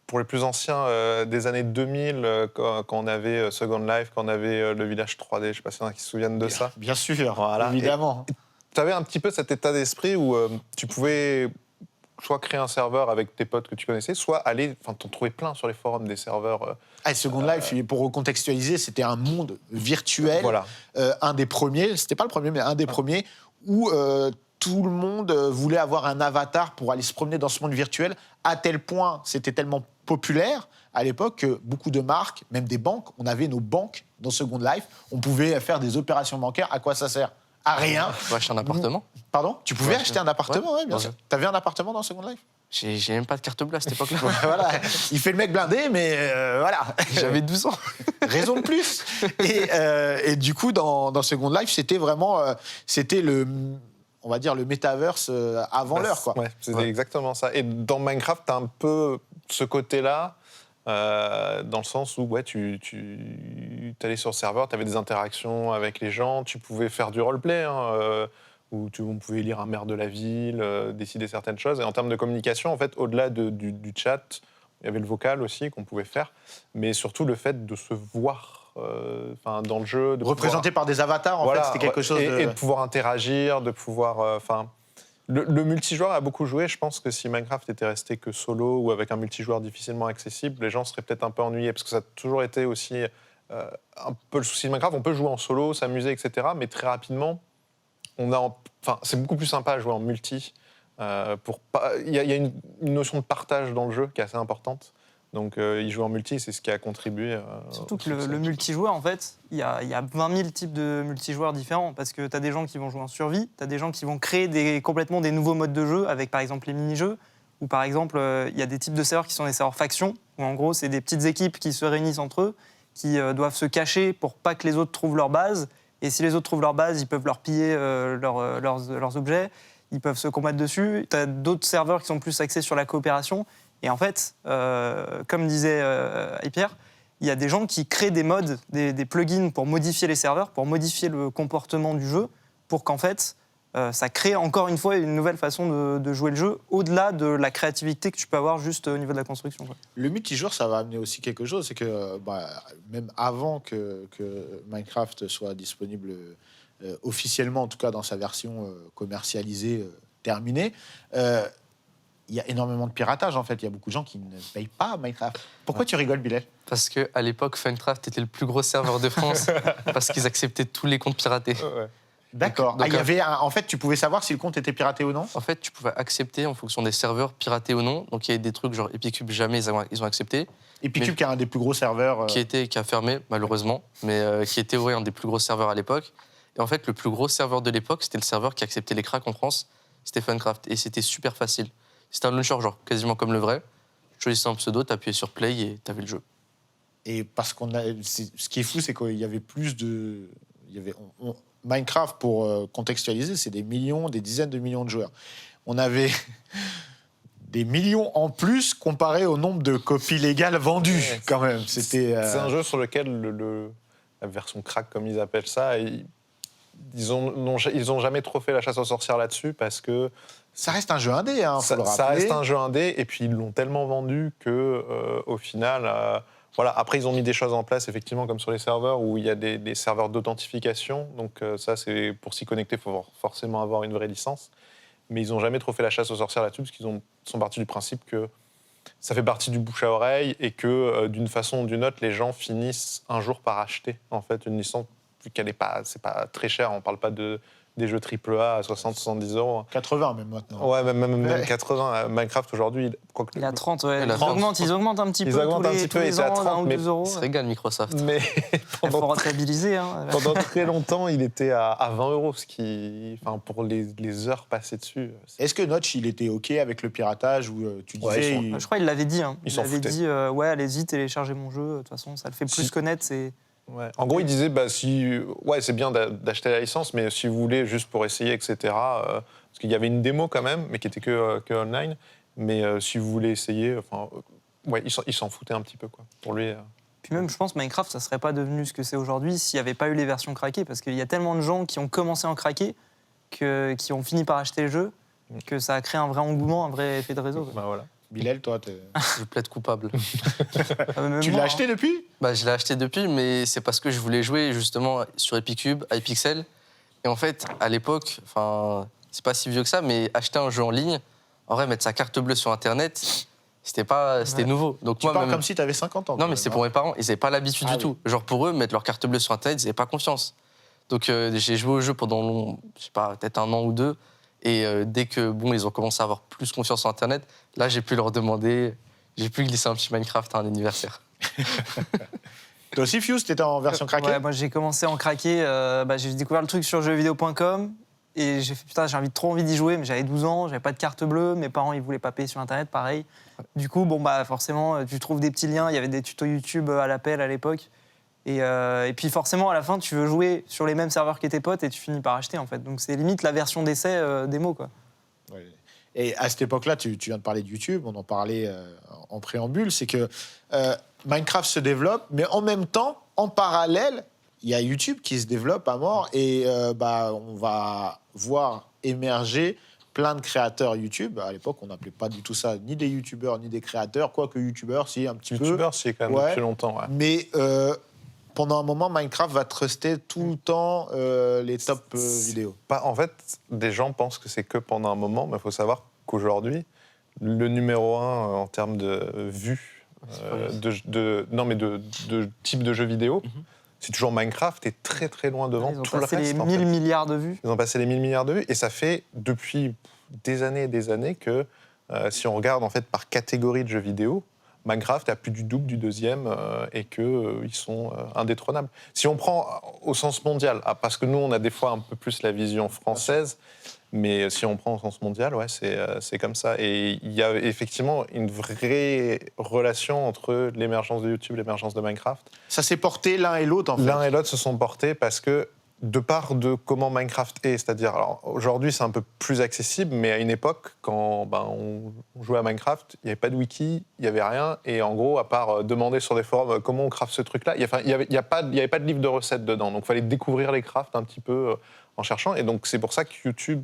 pour les plus anciens, des années 2000, quand on avait Second Life, quand on avait le village 3D, je ne sais pas s'il y en a qui se souviennent de ça. Bien sûr, Voilà. évidemment. Tu avais un petit peu cet état d'esprit où tu pouvais soit créer un serveur avec tes potes que tu connaissais, soit t'en trouvais plein sur les forums des serveurs. Second Life, pour recontextualiser, c'était un monde virtuel, Voilà. Un des premiers, c'était pas le premier, mais un des premiers, où tout le monde voulait avoir un avatar pour aller se promener dans ce monde virtuel, à tel point, c'était tellement populaire à l'époque que beaucoup de marques, même des banques, on avait nos banques dans Second Life, on pouvait faire des opérations bancaires. À quoi ça sert? à rien. Tu peux acheter un appartement. Pardon? Tu pouvais Ouais, acheter un appartement, ouais. ouais, bien Ouais. sûr. T'avais un appartement dans Second Life? J'ai même pas de carte bleue à cette époque-là. Voilà, il fait le mec blindé, mais voilà. J'avais 12 ans. Raison de plus. Et du coup, dans Second Life, c'était vraiment, c'était on va dire, le metaverse avant l'heure, quoi. Ouais, c'était Ouais. exactement ça. Et dans Minecraft, t'as un peu ce côté-là, dans le sens où ouais, tu allais sur le serveur, t'avais des interactions avec les gens, tu pouvais faire du roleplay, hein, où on pouvait lire un maire de la ville, décider certaines choses. Et en termes de communication, en fait, au-delà du chat, il y avait le vocal aussi qu'on pouvait faire, mais surtout le fait de se voir dans le jeu. De Représenté par des avatars, en fait, c'était quelque chose de... et de pouvoir interagir, de pouvoir... le multijoueur a beaucoup joué. Je pense que si Minecraft était resté que solo ou avec un multijoueur difficilement accessible, les gens seraient peut-être un peu ennuyés, parce que ça a toujours été aussi un peu le souci de Minecraft. On peut jouer en solo, s'amuser, etc., mais très rapidement, c'est beaucoup plus sympa à jouer en multi. Il y a une notion de partage dans le jeu qui est assez importante. Donc, y jouer en multi, c'est ce qui a contribué. Surtout au que succès. le multijoueur, en fait, il y a 20 000 types de multijoueurs différents. Parce que tu as des gens qui vont jouer en survie, tu as des gens qui vont créer complètement des nouveaux modes de jeu, avec par exemple les mini-jeux, ou par exemple, il y a des types de serveurs qui sont des serveurs factions, où en gros, c'est des petites équipes qui se réunissent entre eux, qui doivent se cacher pour pas que les autres trouvent leur base. Et si les autres trouvent leur base, ils peuvent leur piller leurs objets, ils peuvent se combattre dessus. Tu as d'autres serveurs qui sont plus axés sur la coopération. Et en fait, comme disait Pierre, il y a des gens qui créent des mods, des plugins pour modifier les serveurs, pour modifier le comportement du jeu, pour qu'en fait, ça crée encore une fois une nouvelle façon de jouer le jeu, au-delà de la créativité que tu peux avoir juste au niveau de la construction, quoi. Le multijoueur, ça va amener aussi quelque chose, c'est que même avant que Minecraft soit disponible officiellement, en tout cas dans sa version commercialisée, terminée, il y a énormément de piratage, en fait. Il y a beaucoup de gens qui ne payent pas Minecraft. Pourquoi tu rigoles, Bilal? Parce qu'à l'époque, Funcraft était le plus gros serveur de France, parce qu'ils acceptaient tous les comptes piratés. Ouais. D'accord. Donc, Il y avait en fait, tu pouvais savoir si le compte était piraté ou non? En fait, tu pouvais accepter en fonction des serveurs piratés ou non. Donc il y avait des trucs genre Epicube, jamais ils ont accepté. Epicube, Mais- qui est un des plus gros serveurs... Qui a fermé malheureusement, mais qui était un des plus gros serveurs à l'époque. Et en fait, le plus gros serveur de l'époque, c'était le serveur qui acceptait les cracks en France, c'était Funcraft. Et c'était super facile. C'était un launcher genre quasiment comme le vrai. Tu choisissais un pseudo, t'appuyais sur play et t'avais le jeu. Et parce ce qui est fou, c'est qu'il y avait plus de... Minecraft, pour contextualiser, c'est des millions, des dizaines de millions de joueurs. On avait des millions en plus comparé au nombre de copies légales vendues, Ouais, quand même. C'était... C'est un jeu sur lequel la version crack, comme ils appellent ça, ils ont jamais trop fait la chasse aux sorcières là-dessus, parce que Ça reste un jeu indé, hein, faut le rappeler. ça reste un jeu indé, et puis ils l'ont tellement vendu que au final, voilà. Après, ils ont mis des choses en place, effectivement, comme sur les serveurs, où il y a des serveurs d'authentification. Donc ça, c'est pour s'y connecter, il faut forcément avoir une vraie licence. Mais ils n'ont jamais trop fait la chasse aux sorcières là-dessus, parce qu'ils sont partis du principe que ça fait partie du bouche à oreille, et que d'une façon ou d'une autre, les gens finissent un jour par acheter en fait une licence, vu qu'elle c'est pas très cher. On parle pas des jeux AAA à 60-70 euros. 80 même maintenant. Ouais, même Ouais. 80. Minecraft aujourd'hui, Il a 30, ouais. Il a 30. Ils augmentent un petit Ils peu augmentent tous un les, petit tous peu, les il était à ans, 30, 1 ou mais 2 euros. Ils se régalent Microsoft. Mais Il faut pendant, rentabiliser. Hein. pendant très longtemps, il était à 20 euros, ce qui, pour les heures passées dessus. Est-ce que Notch, il était OK avec le piratage, ou tu disais... Ouais, il- Je crois qu'il l'avait dit. Hein. Ils Il s'en avait foutaient. dit ouais, allez-y, téléchargez mon jeu. De toute façon, ça le fait plus Si. connaître. C'est... Ouais. En gros, il disait c'est bien d'acheter la licence, mais si vous voulez, juste pour essayer, etc. Parce qu'il y avait une démo quand même, mais qui était que online. Mais si vous voulez essayer, il s'en foutait un petit peu, quoi. Pour lui. Puis même, je pense, Minecraft, ça serait pas devenu ce que c'est aujourd'hui s'il n'y avait pas eu les versions craquées. Parce qu'il y a tellement de gens qui ont commencé en craqué, qui ont fini par acheter le jeu, que ça a créé un vrai engouement, un vrai effet de réseau, quoi. Bah, voilà. Bilal, toi, Je plaide coupable. Même tu moi, l'as hein. acheté depuis? Je l'ai acheté depuis, mais c'est parce que je voulais jouer justement sur Epicube, iPixel. Et en fait, à l'époque, c'est pas si vieux que ça, mais acheter un jeu en ligne, en vrai, mettre sa carte bleue sur Internet, c'était Ouais. nouveau. Donc Tu moi, parles même- comme si tu avais 50 ans. Non, quand mais même, c'est hein. pour mes parents. Ils n'avaient pas l'habitude Ah du oui. tout. Genre, pour eux, mettre leur carte bleue sur Internet, ils n'avaient pas confiance. Donc, j'ai joué au jeu pendant, je sais pas, peut-être 1 an ou 2. Et dès que, ils ont commencé à avoir plus confiance en Internet, là, j'ai pu leur demander, j'ai pu glisser un petit Minecraft à un anniversaire. Toi aussi, Fuse, t'étais en version craquée? Ouais, moi j'ai commencé en craqué. J'ai découvert le truc sur jeuxvideo.com et j'ai fait putain, trop envie d'y jouer, mais j'avais 12 ans, j'avais pas de carte bleue, mes parents ils voulaient pas payer sur internet, pareil. Du coup, forcément, tu trouves des petits liens, il y avait des tutos YouTube à l'appel à l'époque. Et puis forcément, à la fin, tu veux jouer sur les mêmes serveurs que tes potes et tu finis par acheter en fait. Donc c'est limite la version d'essai démo quoi. Ouais. Et à cette époque-là, tu viens de parler de YouTube, on en parlait en préambule, c'est que Minecraft se développe, mais en même temps, en parallèle, il y a YouTube qui se développe à mort et on va voir émerger plein de créateurs YouTube. À l'époque, on n'appelait pas du tout ça ni des YouTubeurs ni des créateurs, quoique YouTubeurs, si, un petit peu. YouTubeurs, c'est quand même Ouais. depuis longtemps. Ouais. Mais pendant un moment, Minecraft va truster tout le temps les top vidéos. En fait, des gens pensent que c'est que pendant un moment, mais il faut savoir qu'aujourd'hui, le numéro 1 en termes de vues, de type de jeux vidéo, c'est toujours Minecraft et très très loin devant Ils ont tout le passé reste. les en 1000 fait. milliards de vues. Ils ont passé les 1000 milliards de vues et ça fait depuis des années que si on regarde en fait par catégorie de jeux vidéo, Minecraft a plus du double du deuxième et qu'ils sont indétrônables. Si on prend au sens mondial, parce que nous on a des fois un peu plus la vision française, mais si on prend au sens mondial, ouais, c'est comme ça. Et il y a effectivement une vraie relation entre l'émergence de YouTube et l'émergence de Minecraft. Ça s'est porté l'un et l'autre, en fait. L'un et l'autre se sont portés parce que, de part de comment Minecraft est, c'est-à-dire, alors aujourd'hui c'est un peu plus accessible, mais à une époque, quand on jouait à Minecraft, il n'y avait pas de wiki, il n'y avait rien, et en gros, à part demander sur des forums comment on craft ce truc-là, il n'y avait pas de livre de recettes dedans, donc il fallait découvrir les crafts un petit peu en cherchant, et donc c'est pour ça que YouTube,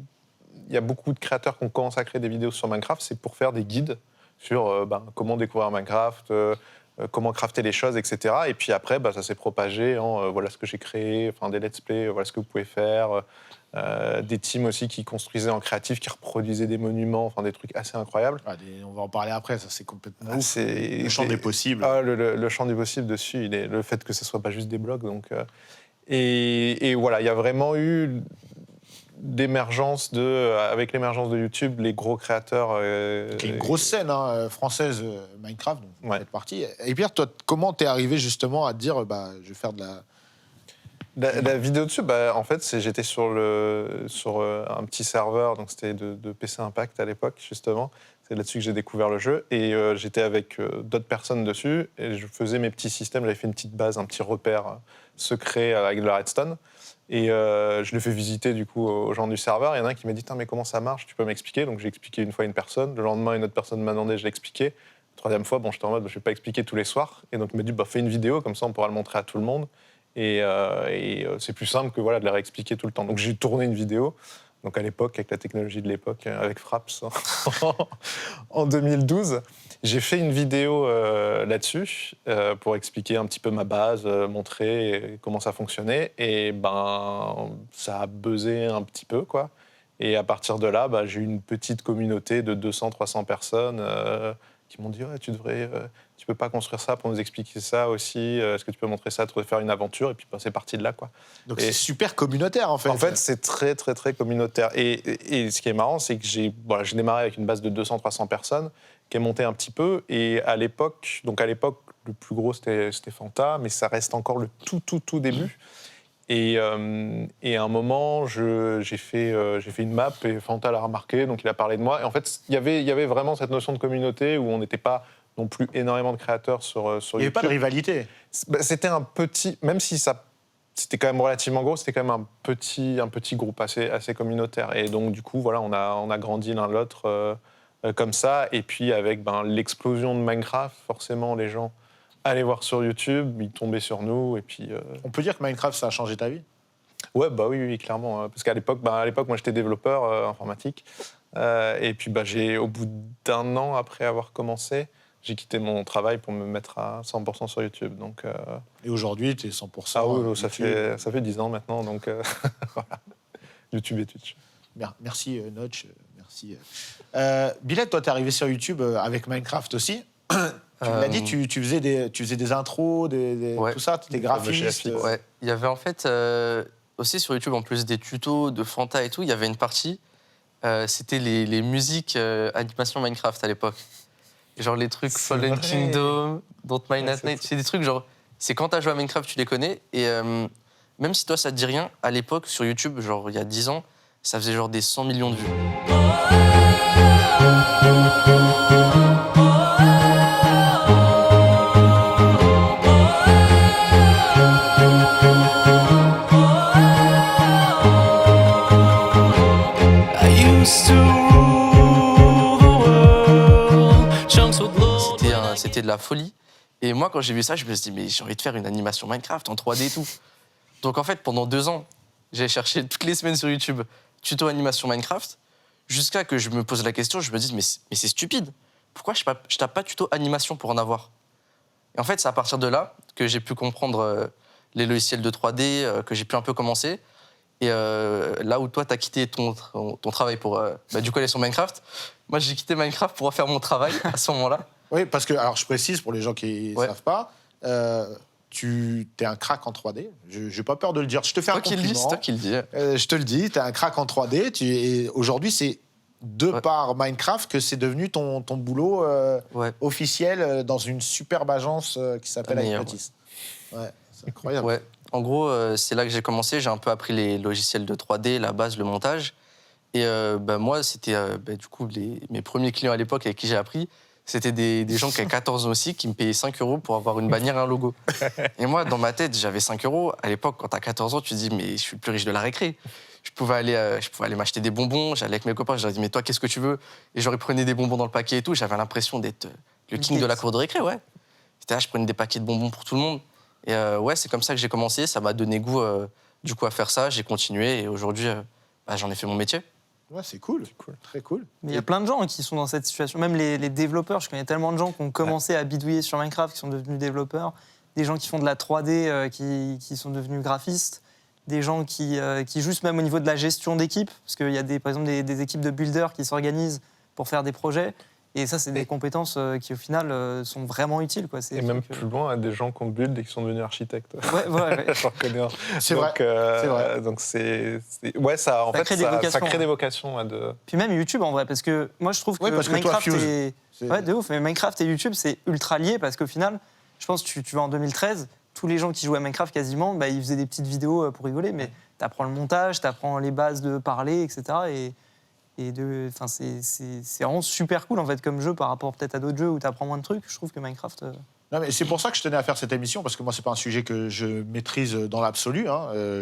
il y a beaucoup de créateurs qui ont commencé à créer des vidéos sur Minecraft, c'est pour faire des guides sur comment découvrir Minecraft, comment crafter les choses, etc. Et puis après, ça s'est propagé en voilà ce que j'ai créé, enfin des let's play, voilà ce que vous pouvez faire, des teams aussi qui construisaient en créatif, qui reproduisaient des monuments, enfin des trucs assez incroyables. On va en parler après, ça c'est complètement ouf. C'est Le champ des possibles. le champ des possibles dessus, le fait que ce soit pas juste des blogs. Donc, et voilà, il y a vraiment eu d'émergence avec l'émergence de YouTube, les gros créateurs. Qui est une grosse scène française, Minecraft, donc Ouais. cette partie. Et Pierre, toi, comment t'es arrivé justement à te dire, je vais faire de la... La vidéo dessus, en fait, j'étais sur un petit serveur, donc c'était de PC Impact à l'époque, justement. C'est là-dessus que j'ai découvert le jeu. Et j'étais avec d'autres personnes dessus, et je faisais mes petits systèmes. J'avais fait une petite base, un petit repère secret avec de la redstone. Et je l'ai fait visiter du coup aux gens du serveur. Il y en a un qui m'a dit mais comment ça marche, tu peux m'expliquer? Donc j'ai expliqué une fois à une personne. Le lendemain, une autre personne m'a demandé, je l'ai expliqué. La troisième fois, j'étais en mode je ne vais pas expliquer tous les soirs. Et donc il m'a dit fais une vidéo, comme ça on pourra le montrer à tout le monde. Et c'est plus simple que de les réexpliquer tout le temps. Donc j'ai tourné une vidéo. Donc à l'époque, avec la technologie de l'époque, avec Fraps, en 2012, j'ai fait une vidéo là-dessus pour expliquer un petit peu ma base, montrer comment ça fonctionnait. Et ça a buzzé un petit peu, quoi. Et à partir de là, j'ai eu une petite communauté de 200-300 personnes qui m'ont dit tu peux pas construire ça pour nous expliquer ça aussi. Est-ce que tu peux montrer ça, te faire une aventure? Et puis c'est parti de là, quoi. Donc c'est super communautaire, en fait. En fait, c'est très, très, très communautaire. Et ce qui est marrant, c'est que j'ai démarré avec une base de 200-300 personnes qui est montée un petit peu. Et à l'époque, le plus gros, c'était Fanta, mais ça reste encore le tout début. Et à un moment, j'ai fait une map et Fanta l'a remarqué, donc il a parlé de moi. Et en fait, il y avait vraiment cette notion de communauté où on n'était pas non plus énormément de créateurs sur YouTube. Il n'y avait pas de rivalité. C'était un petit, même si c'était quand même relativement gros, c'était quand même un petit groupe assez communautaire. Et donc du coup, on a grandi l'un l'autre comme ça. Et puis avec l'explosion de Minecraft, forcément les gens allaient voir sur YouTube, ils tombaient sur nous. Et puis On peut dire que Minecraft, ça a changé ta vie? ouais, oui, clairement. Parce qu'à l'époque, moi j'étais développeur informatique. Et puis au bout d'un an après avoir commencé, j'ai quitté mon travail pour me mettre à 100% sur YouTube. Donc, Et aujourd'hui, tu es 100%. ah oui, YouTube. ça fait 10 ans maintenant. Donc, voilà. YouTube et Twitch. Merci, Notch. Merci. Bilal, toi, tu es arrivé sur YouTube avec Minecraft aussi. Tu l'as dit, tu faisais des intros, Ouais. tout ça, tu étais graphiste. Ouais. Il y avait en fait aussi sur YouTube, en plus des tutos de Fanta et tout, il y avait une partie, c'était les musiques animation Minecraft à l'époque. Genre les trucs C'est Fallen vrai. Kingdom, Don't Mind Ouais, at Night, c'est des trucs genre, C'est quand t'as joué à Minecraft, tu les connais. Et même si toi, ça te dit rien, à l'époque, sur YouTube, genre il y a 10 ans, ça faisait genre des 100 millions de vues. C'était de la folie. Et moi, quand j'ai vu ça, je me suis dit, mais j'ai envie de faire une animation Minecraft en 3D et tout. Donc en fait, pendant 2 ans, j'ai cherché toutes les semaines sur YouTube tuto animation Minecraft, jusqu'à que je me pose la question, je me dis, mais c'est stupide. Pourquoi je tape pas tuto animation pour en avoir? Et en fait, c'est à partir de là que j'ai pu comprendre les logiciels de 3D, que j'ai pu un peu commencer. Et là où toi, tu as quitté ton travail pour du coup aller sur Minecraft, moi, j'ai quitté Minecraft pour faire mon travail à ce moment-là. Oui, parce que, alors je précise pour les gens qui ne savent pas, tu es un crack en 3D. Je n'ai pas peur de le dire. Je te fais un compliment. C'est toi qui le dis. Je te le dis, tu es un crack en 3D. Et aujourd'hui, c'est par Minecraft que c'est devenu ton boulot officiel dans une superbe agence qui s'appelle Hypnotis. Ouais, c'est incroyable. Ouais. En gros, c'est là que j'ai commencé. J'ai un peu appris les logiciels de 3D, la base, le montage. Et moi, c'était du coup mes premiers clients à l'époque avec qui j'ai appris. C'était des gens qui avaient 14 ans aussi, qui me payaient 5 € pour avoir une bannière et un logo. Et moi, dans ma tête, j'avais 5 €. À l'époque, quand t'as 14 ans, tu te dis, mais je suis le plus riche de la récré. Je pouvais aller m'acheter des bonbons. J'allais avec mes copains, je leur disais, mais toi, qu'est-ce que tu veux? Et j'aurais prenais des bonbons dans le paquet et tout. J'avais l'impression d'être le king de la cour de récré, ouais. C'était là, je prenais des paquets de bonbons pour tout le monde. Et c'est comme ça que j'ai commencé. Ça m'a donné goût, du coup, à faire ça. J'ai continué et aujourd'hui, j'en ai fait mon métier. Ouais, c'est cool. Très cool. Mais il y a plein de gens qui sont dans cette situation. Même les développeurs, je connais tellement de gens qui ont commencé à bidouiller sur Minecraft, qui sont devenus développeurs. Des gens qui font de la 3D, qui sont devenus graphistes. Des gens qui juste même au niveau de la gestion d'équipe, parce qu'il y a par exemple des équipes de builders qui s'organisent pour faire des projets. Et ça, c'est des compétences qui, au final, sont vraiment utiles. Quoi. Et même plus loin, des gens qui ont build et qui sont devenus architectes. Ouais. J'en connais un. C'est vrai. Donc, ça crée des vocations. Puis même YouTube, en vrai, parce que moi, je trouve que Minecraft de ouf. Mais Minecraft et YouTube, c'est ultra lié, parce qu'au final, je pense que tu vas en 2013, tous les gens qui jouaient à Minecraft, quasiment, ils faisaient des petites vidéos pour rigoler, mais t'apprends le montage, t'apprends les bases de parler, etc. C'est vraiment super cool en fait comme jeu par rapport peut-être à d'autres jeux où tu apprends moins de trucs. Je trouve que Minecraft. Non, mais c'est pour ça que je tenais à faire cette émission, parce que moi, c'est pas un sujet que je maîtrise dans l'absolu.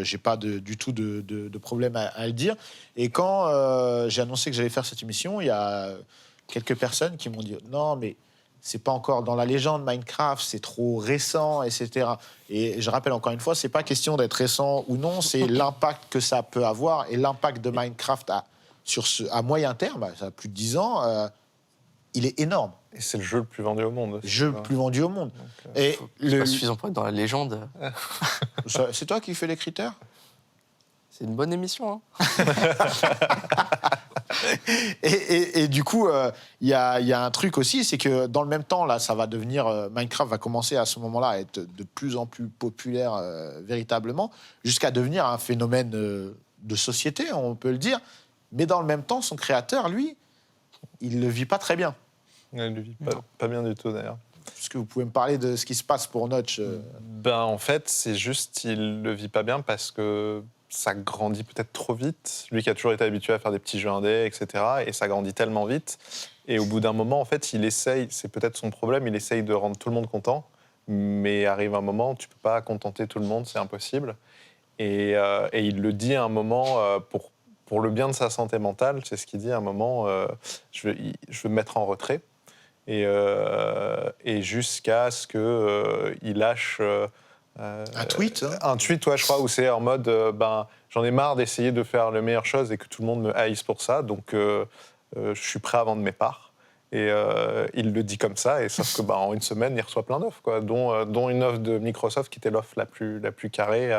J'ai pas du tout de problème à le dire. Et quand j'ai annoncé que j'allais faire cette émission, il y a quelques personnes qui m'ont dit non, mais c'est pas encore dans la légende Minecraft, c'est trop récent, etc. Et je rappelle encore une fois, c'est pas question d'être récent ou non, c'est l'impact que ça peut avoir et l'impact de Minecraft à moyen terme, ça a plus de 10 ans, il est énorme. Et c'est le jeu le plus vendu au monde. Le jeu le plus vendu au monde. C'est pas suffisant pour être dans la légende. C'est toi qui fais les critères? C'est une bonne émission. Et du coup, il y a un truc aussi, c'est que dans le même temps, là, ça va devenir... Minecraft va commencer à ce moment-là à être de plus en plus populaire véritablement, jusqu'à devenir un phénomène de société, on peut le dire. Mais dans le même temps, son créateur, lui, il ne le vit pas très bien. Il ne le vit pas bien du tout, d'ailleurs. Est-ce que vous pouvez me parler de ce qui se passe pour Notch En fait, c'est juste il ne le vit pas bien parce que ça grandit peut-être trop vite. Lui qui a toujours été habitué à faire des petits jeux indés, etc. Et ça grandit tellement vite. Et au bout d'un moment, en fait, il essaye, c'est peut-être son problème, il essaye de rendre tout le monde content. Mais arrive un moment où tu ne peux pas contenter tout le monde, c'est impossible. Et il le dit à un moment pour le bien de sa santé mentale, c'est ce qu'il dit à un moment, je veux me mettre en retrait. Et jusqu'à ce qu'il lâche... un tweet Un tweet, ouais, je crois, où c'est en mode j'en ai marre d'essayer de faire la meilleure chose et que tout le monde me haïsse pour ça, donc je suis prêt à vendre mes parts. Et il le dit comme ça, et sauf que en une semaine, il reçoit plein d'offres, quoi, dont une offre de Microsoft qui était l'offre la plus carrée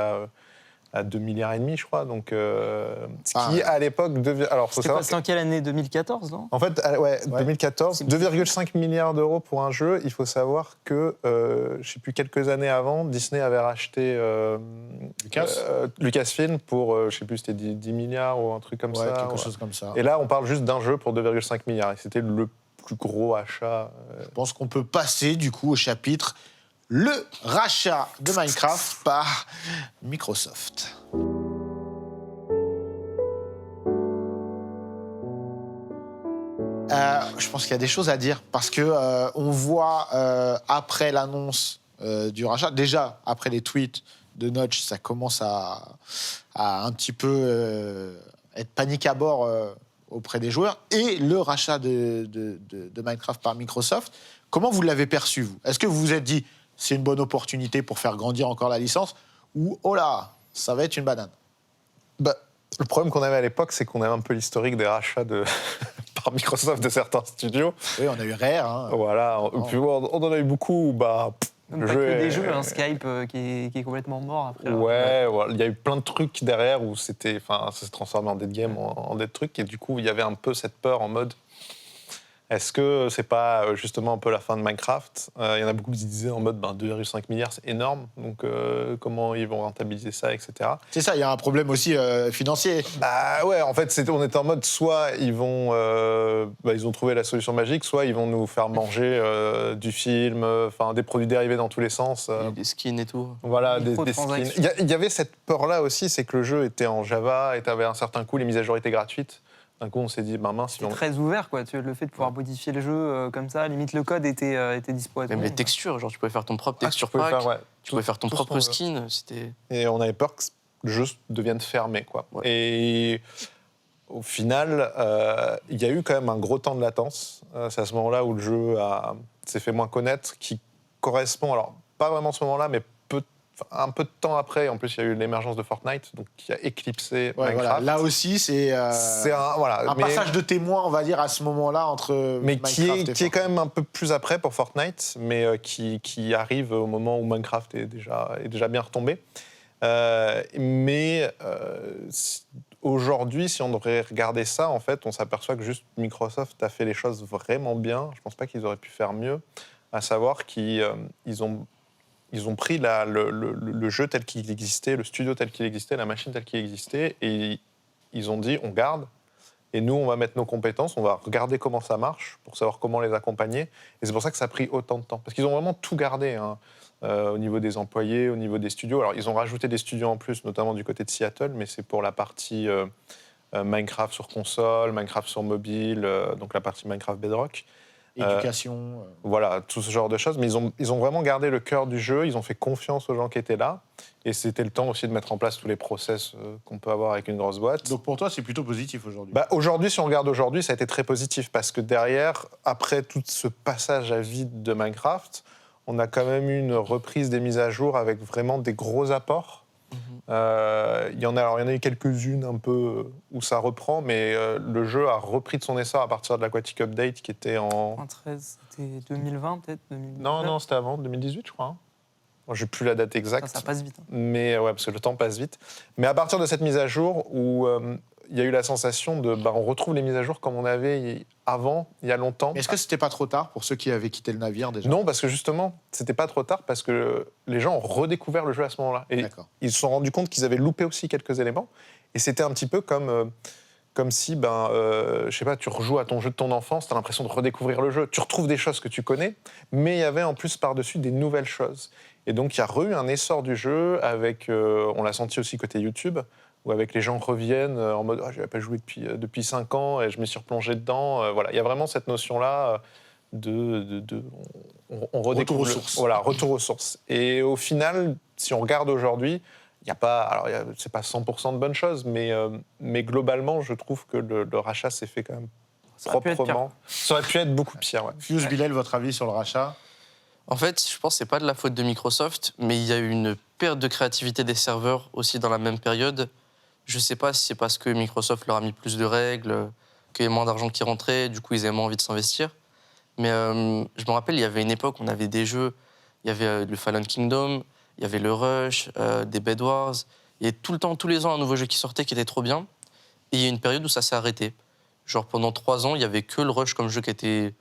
à 2,5 milliards, je crois. Donc, ce qui, à l'époque... Alors, c'était en quelle année? 2014, non? En fait, 2014, 2,5 milliards d'euros pour un jeu. Il faut savoir que, je ne sais plus, quelques années avant, Disney avait racheté Lucasfilm pour, je ne sais plus, c'était 10 milliards ou un truc comme ça. Quelque chose comme ça. Et là, on parle juste d'un jeu pour 2,5 milliards. Et c'était le plus gros achat. Je pense qu'on peut passer, du coup, au chapitre le rachat de Minecraft par Microsoft. Je pense qu'il y a des choses à dire parce que on voit après l'annonce du rachat, déjà après les tweets de Notch, ça commence à un petit peu être panique à bord auprès des joueurs, et le rachat de Minecraft par Microsoft. Comment vous l'avez perçu, vous? Est-ce que vous vous êtes dit c'est une bonne opportunité pour faire grandir encore la licence, ou oh là, ça va être une banane? Bah, le problème qu'on avait à l'époque, c'est qu'on avait un peu l'historique des rachats par Microsoft de certains studios. Oui, on a eu Rare. Hein. Voilà, puis on en a eu beaucoup. Même pas que des jeux, Skype qui est complètement mort après. Ouais, il y a eu plein de trucs derrière où ça s'est transformé en dead game, en dead truc, et du coup, il y avait un peu cette peur en mode est-ce que c'est pas justement un peu la fin de Minecraft? Il y en a beaucoup qui disaient en mode 2,5 milliards, c'est énorme, donc comment ils vont rentabiliser ça, etc. C'est ça, il y a un problème aussi financier. Bah ouais, en fait, on était en mode soit ils ont trouvé la solution magique, soit ils vont nous faire manger du film, des produits dérivés dans tous les sens. Des skins et tout. Voilà, des skins. Il y avait cette peur-là aussi, c'est que le jeu était en Java et avait un certain coût, les mises à jour étaient gratuites. D'un coup, on s'est dit, mince. C'est très ouvert, quoi. Le fait de pouvoir modifier le jeu comme ça, limite le code était dispo à tout le Même monde. les textures, genre tu pouvais faire ton propre texture tu pouvais pack, faire, tu pouvais faire ton tout propre ce qu'on skin. C'était... Et on avait peur que le jeu devienne fermé, quoi. Ouais. Et au final, il y a eu quand même un gros temps de latence. C'est à ce moment-là où le jeu s'est fait moins connaître, qui correspond, alors pas vraiment à ce moment-là, mais un peu de temps après. En plus, il y a eu l'émergence de Fortnite, donc qui a éclipsé Minecraft. Voilà. Là aussi, c'est un passage de témoin, on va dire, à ce moment-là entre mais Minecraft qui est quand même un peu plus après pour Fortnite, mais qui arrive au moment où Minecraft est déjà bien retombé. Aujourd'hui, si on devrait regarder ça, en fait, on s'aperçoit que juste Microsoft a fait les choses vraiment bien. Je ne pense pas qu'ils auraient pu faire mieux, à savoir qu'ils ont pris le jeu tel qu'il existait, le studio tel qu'il existait, la machine telle qu'il existait, et ils ont dit on garde, et nous on va mettre nos compétences, on va regarder comment ça marche pour savoir comment les accompagner. Et c'est pour ça que ça a pris autant de temps. Parce qu'ils ont vraiment tout gardé, au niveau des employés, au niveau des studios. Alors ils ont rajouté des studios en plus, notamment du côté de Seattle, mais c'est pour la partie Minecraft sur console, Minecraft sur mobile, donc la partie Minecraft Bedrock. éducation. Voilà, tout ce genre de choses. Mais ils ont vraiment gardé le cœur du jeu, ils ont fait confiance aux gens qui étaient là. Et c'était le temps aussi de mettre en place tous les process qu'on peut avoir avec une grosse boîte. Donc pour toi, c'est plutôt positif aujourd'hui? Aujourd'hui, si on regarde aujourd'hui, ça a été très positif parce que derrière, après tout ce passage à vide de Minecraft, on a quand même eu une reprise des mises à jour avec vraiment des gros apports. Il y en a eu quelques-unes un peu où ça reprend, mais le jeu a repris de son essor à partir de l'Aquatic Update qui était en... 2013, c'était 2020 peut-être 2019. Non, c'était avant, 2018 je crois. Bon, j'ai plus la date exacte. Ça passe vite. Mais ouais, parce que le temps passe vite. Mais à partir de cette mise à jour où il y a eu la sensation de... on retrouve les mises à jour comme on avait avant, il y a longtemps. Mais est-ce que c'était pas trop tard pour ceux qui avaient quitté le navire déjà? Non, parce que justement, c'était pas trop tard parce que les gens ont redécouvert le jeu à ce moment-là. Et ils se sont rendus compte qu'ils avaient loupé aussi quelques éléments. Et c'était un petit peu comme si, je sais pas, tu rejoues à ton jeu de ton enfance, tu as l'impression de redécouvrir le jeu. Tu retrouves des choses que tu connais, mais il y avait en plus par-dessus des nouvelles choses. Et donc, il y a eu un essor du jeu avec, on l'a senti aussi côté YouTube, où avec les gens reviennent en mode je n'avais pas joué depuis 5 ans et je me suis replongé dedans. Voilà, il y a vraiment cette notion-là on redécouvre retour aux sources. Voilà, retour aux sources. Et au final, si on regarde aujourd'hui, il y a pas, alors c'est pas 100% de bonnes choses, mais globalement, je trouve que le rachat s'est fait quand même proprement. Ça aurait pu être beaucoup pire. Ouais. Fuse, Bilal, votre avis sur le rachat? En fait, je pense que c'est pas de la faute de Microsoft, mais il y a eu une perte de créativité des serveurs aussi dans la même période. Je sais pas si c'est parce que Microsoft leur a mis plus de règles, qu'il y avait moins d'argent qui rentrait, du coup ils avaient moins envie de s'investir. Mais je me rappelle, il y avait une époque où on avait des jeux, il y avait le Fallen Kingdom, il y avait le Rush, des Bed Wars. Il y avait tout le temps, tous les ans, un nouveau jeu qui sortait qui était trop bien. Et il y a une période où ça s'est arrêté. Genre pendant 3 ans, il y avait que le Rush comme jeu qui était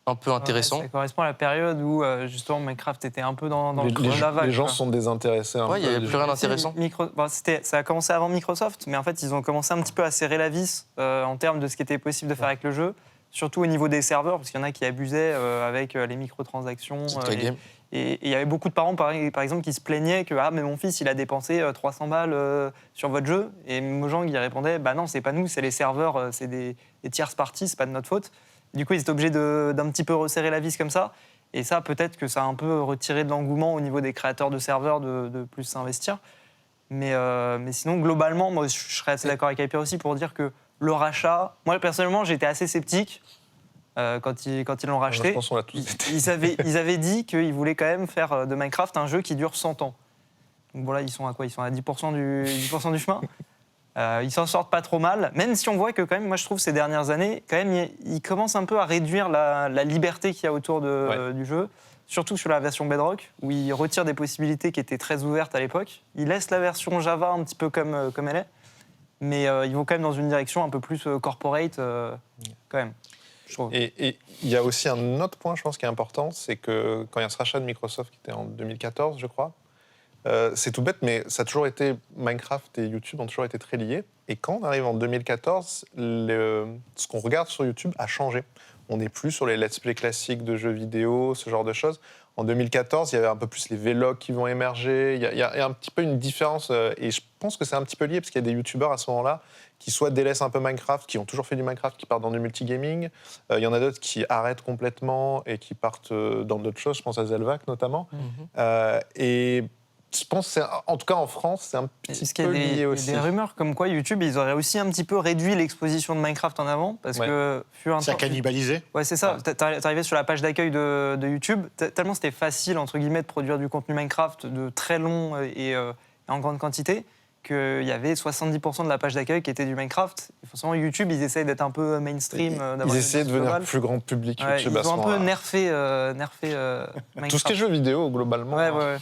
un peu intéressant. Ça correspond à la période où justement Minecraft était un peu dans le creux de la vague. Les gens sont désintéressés. Ouais, il n'y avait plus rien d'intéressant. Ça a commencé avant Microsoft, mais en fait, ils ont commencé un petit peu à serrer la vis en termes de ce qui était possible de faire avec le jeu. surtout au niveau des serveurs, parce qu'il y en a qui abusaient avec les microtransactions. Et il y avait beaucoup de parents, par exemple, qui se plaignaient que « Ah, mais mon fils, il a dépensé 300 balles sur votre jeu ». Et Mojang, il répondait « Bah non, c'est pas nous, c'est les serveurs, c'est des tierces parties, c'est pas de notre faute ». Du coup, ils étaient obligés d'un petit peu resserrer la vis comme ça. Et ça, peut-être que ça a un peu retiré de l'engouement au niveau des créateurs de serveurs de plus s'investir. Mais sinon, globalement, moi, je serais assez d'accord avec Hyper aussi pour dire que le rachat... Moi, personnellement, j'étais assez sceptique quand ils l'ont racheté. Je pense qu'on l'a tous été. Ils avaient dit qu'ils voulaient quand même faire de Minecraft un jeu qui dure 100 ans. Donc voilà, ils sont à quoi ? Ils sont à 10% du chemin. Ils s'en sortent pas trop mal, même si on voit que quand même, moi je trouve ces dernières années, quand même, ils commencent un peu à réduire la liberté qu'il y a autour du jeu, surtout sur la version Bedrock, où ils retirent des possibilités qui étaient très ouvertes à l'époque. Ils laissent la version Java un petit peu comme elle est, mais ils vont quand même dans une direction un peu plus corporate, quand même. Et il y a aussi un autre point, je pense, qui est important, c'est que quand il y a ce rachat de Microsoft, qui était en 2014, je crois, c'est tout bête, mais ça a toujours été, Minecraft et YouTube ont toujours été très liés. Et quand on arrive en 2014, ce qu'on regarde sur YouTube a changé. On n'est plus sur les let's play classiques de jeux vidéo, ce genre de choses. En 2014, il y avait un peu plus les vlogs qui vont émerger. Il y a un petit peu une différence. Et je pense que c'est un petit peu lié, parce qu'il y a des YouTubeurs à ce moment-là qui soit délaissent un peu Minecraft, qui ont toujours fait du Minecraft, qui partent dans du multigaming. Il y en a d'autres qui arrêtent complètement et qui partent dans d'autres choses. Je pense à Zelvac notamment. Et je pense, en tout cas en France, c'est un petit peu lié aussi. Il y a des rumeurs comme quoi YouTube, ils auraient aussi un petit peu réduit l'exposition de Minecraft en avant, parce que ça a cannibalisé. Ouais, c'est ça. T'arrivais sur la page d'accueil de YouTube, tellement c'était facile entre guillemets de produire du contenu Minecraft de très long et en grande quantité, qu'il y avait 70% de la page d'accueil qui était du Minecraft. Et forcément, YouTube, ils essayent d'être un peu mainstream. Ils essayaient de devenir plus grand public, YouTube, ils à ce ont un peu moment-là. nerfé Minecraft. Tout ce qui est jeux vidéo, globalement. Ouais.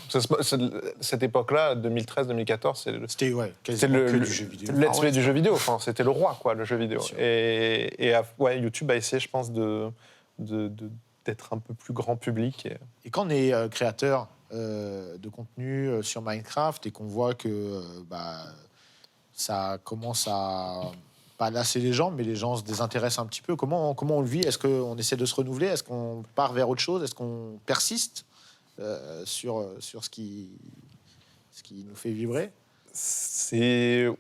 Cette époque-là, 2013-2014, c'était quasiment que du jeu vidéo. Let's play du jeu vidéo. Enfin, c'était le roi, quoi, le jeu vidéo. Et YouTube a essayé, je pense, d'être un peu plus grand public. Et quand on est créateur de contenu sur Minecraft et qu'on voit que ça commence à pas lasser les gens, mais les gens se désintéressent un petit peu, comment on le vit ? Est-ce qu'on essaie de se renouveler ? Est-ce qu'on part vers autre chose ? Est-ce qu'on persiste sur ce qui nous fait vibrer ? Cette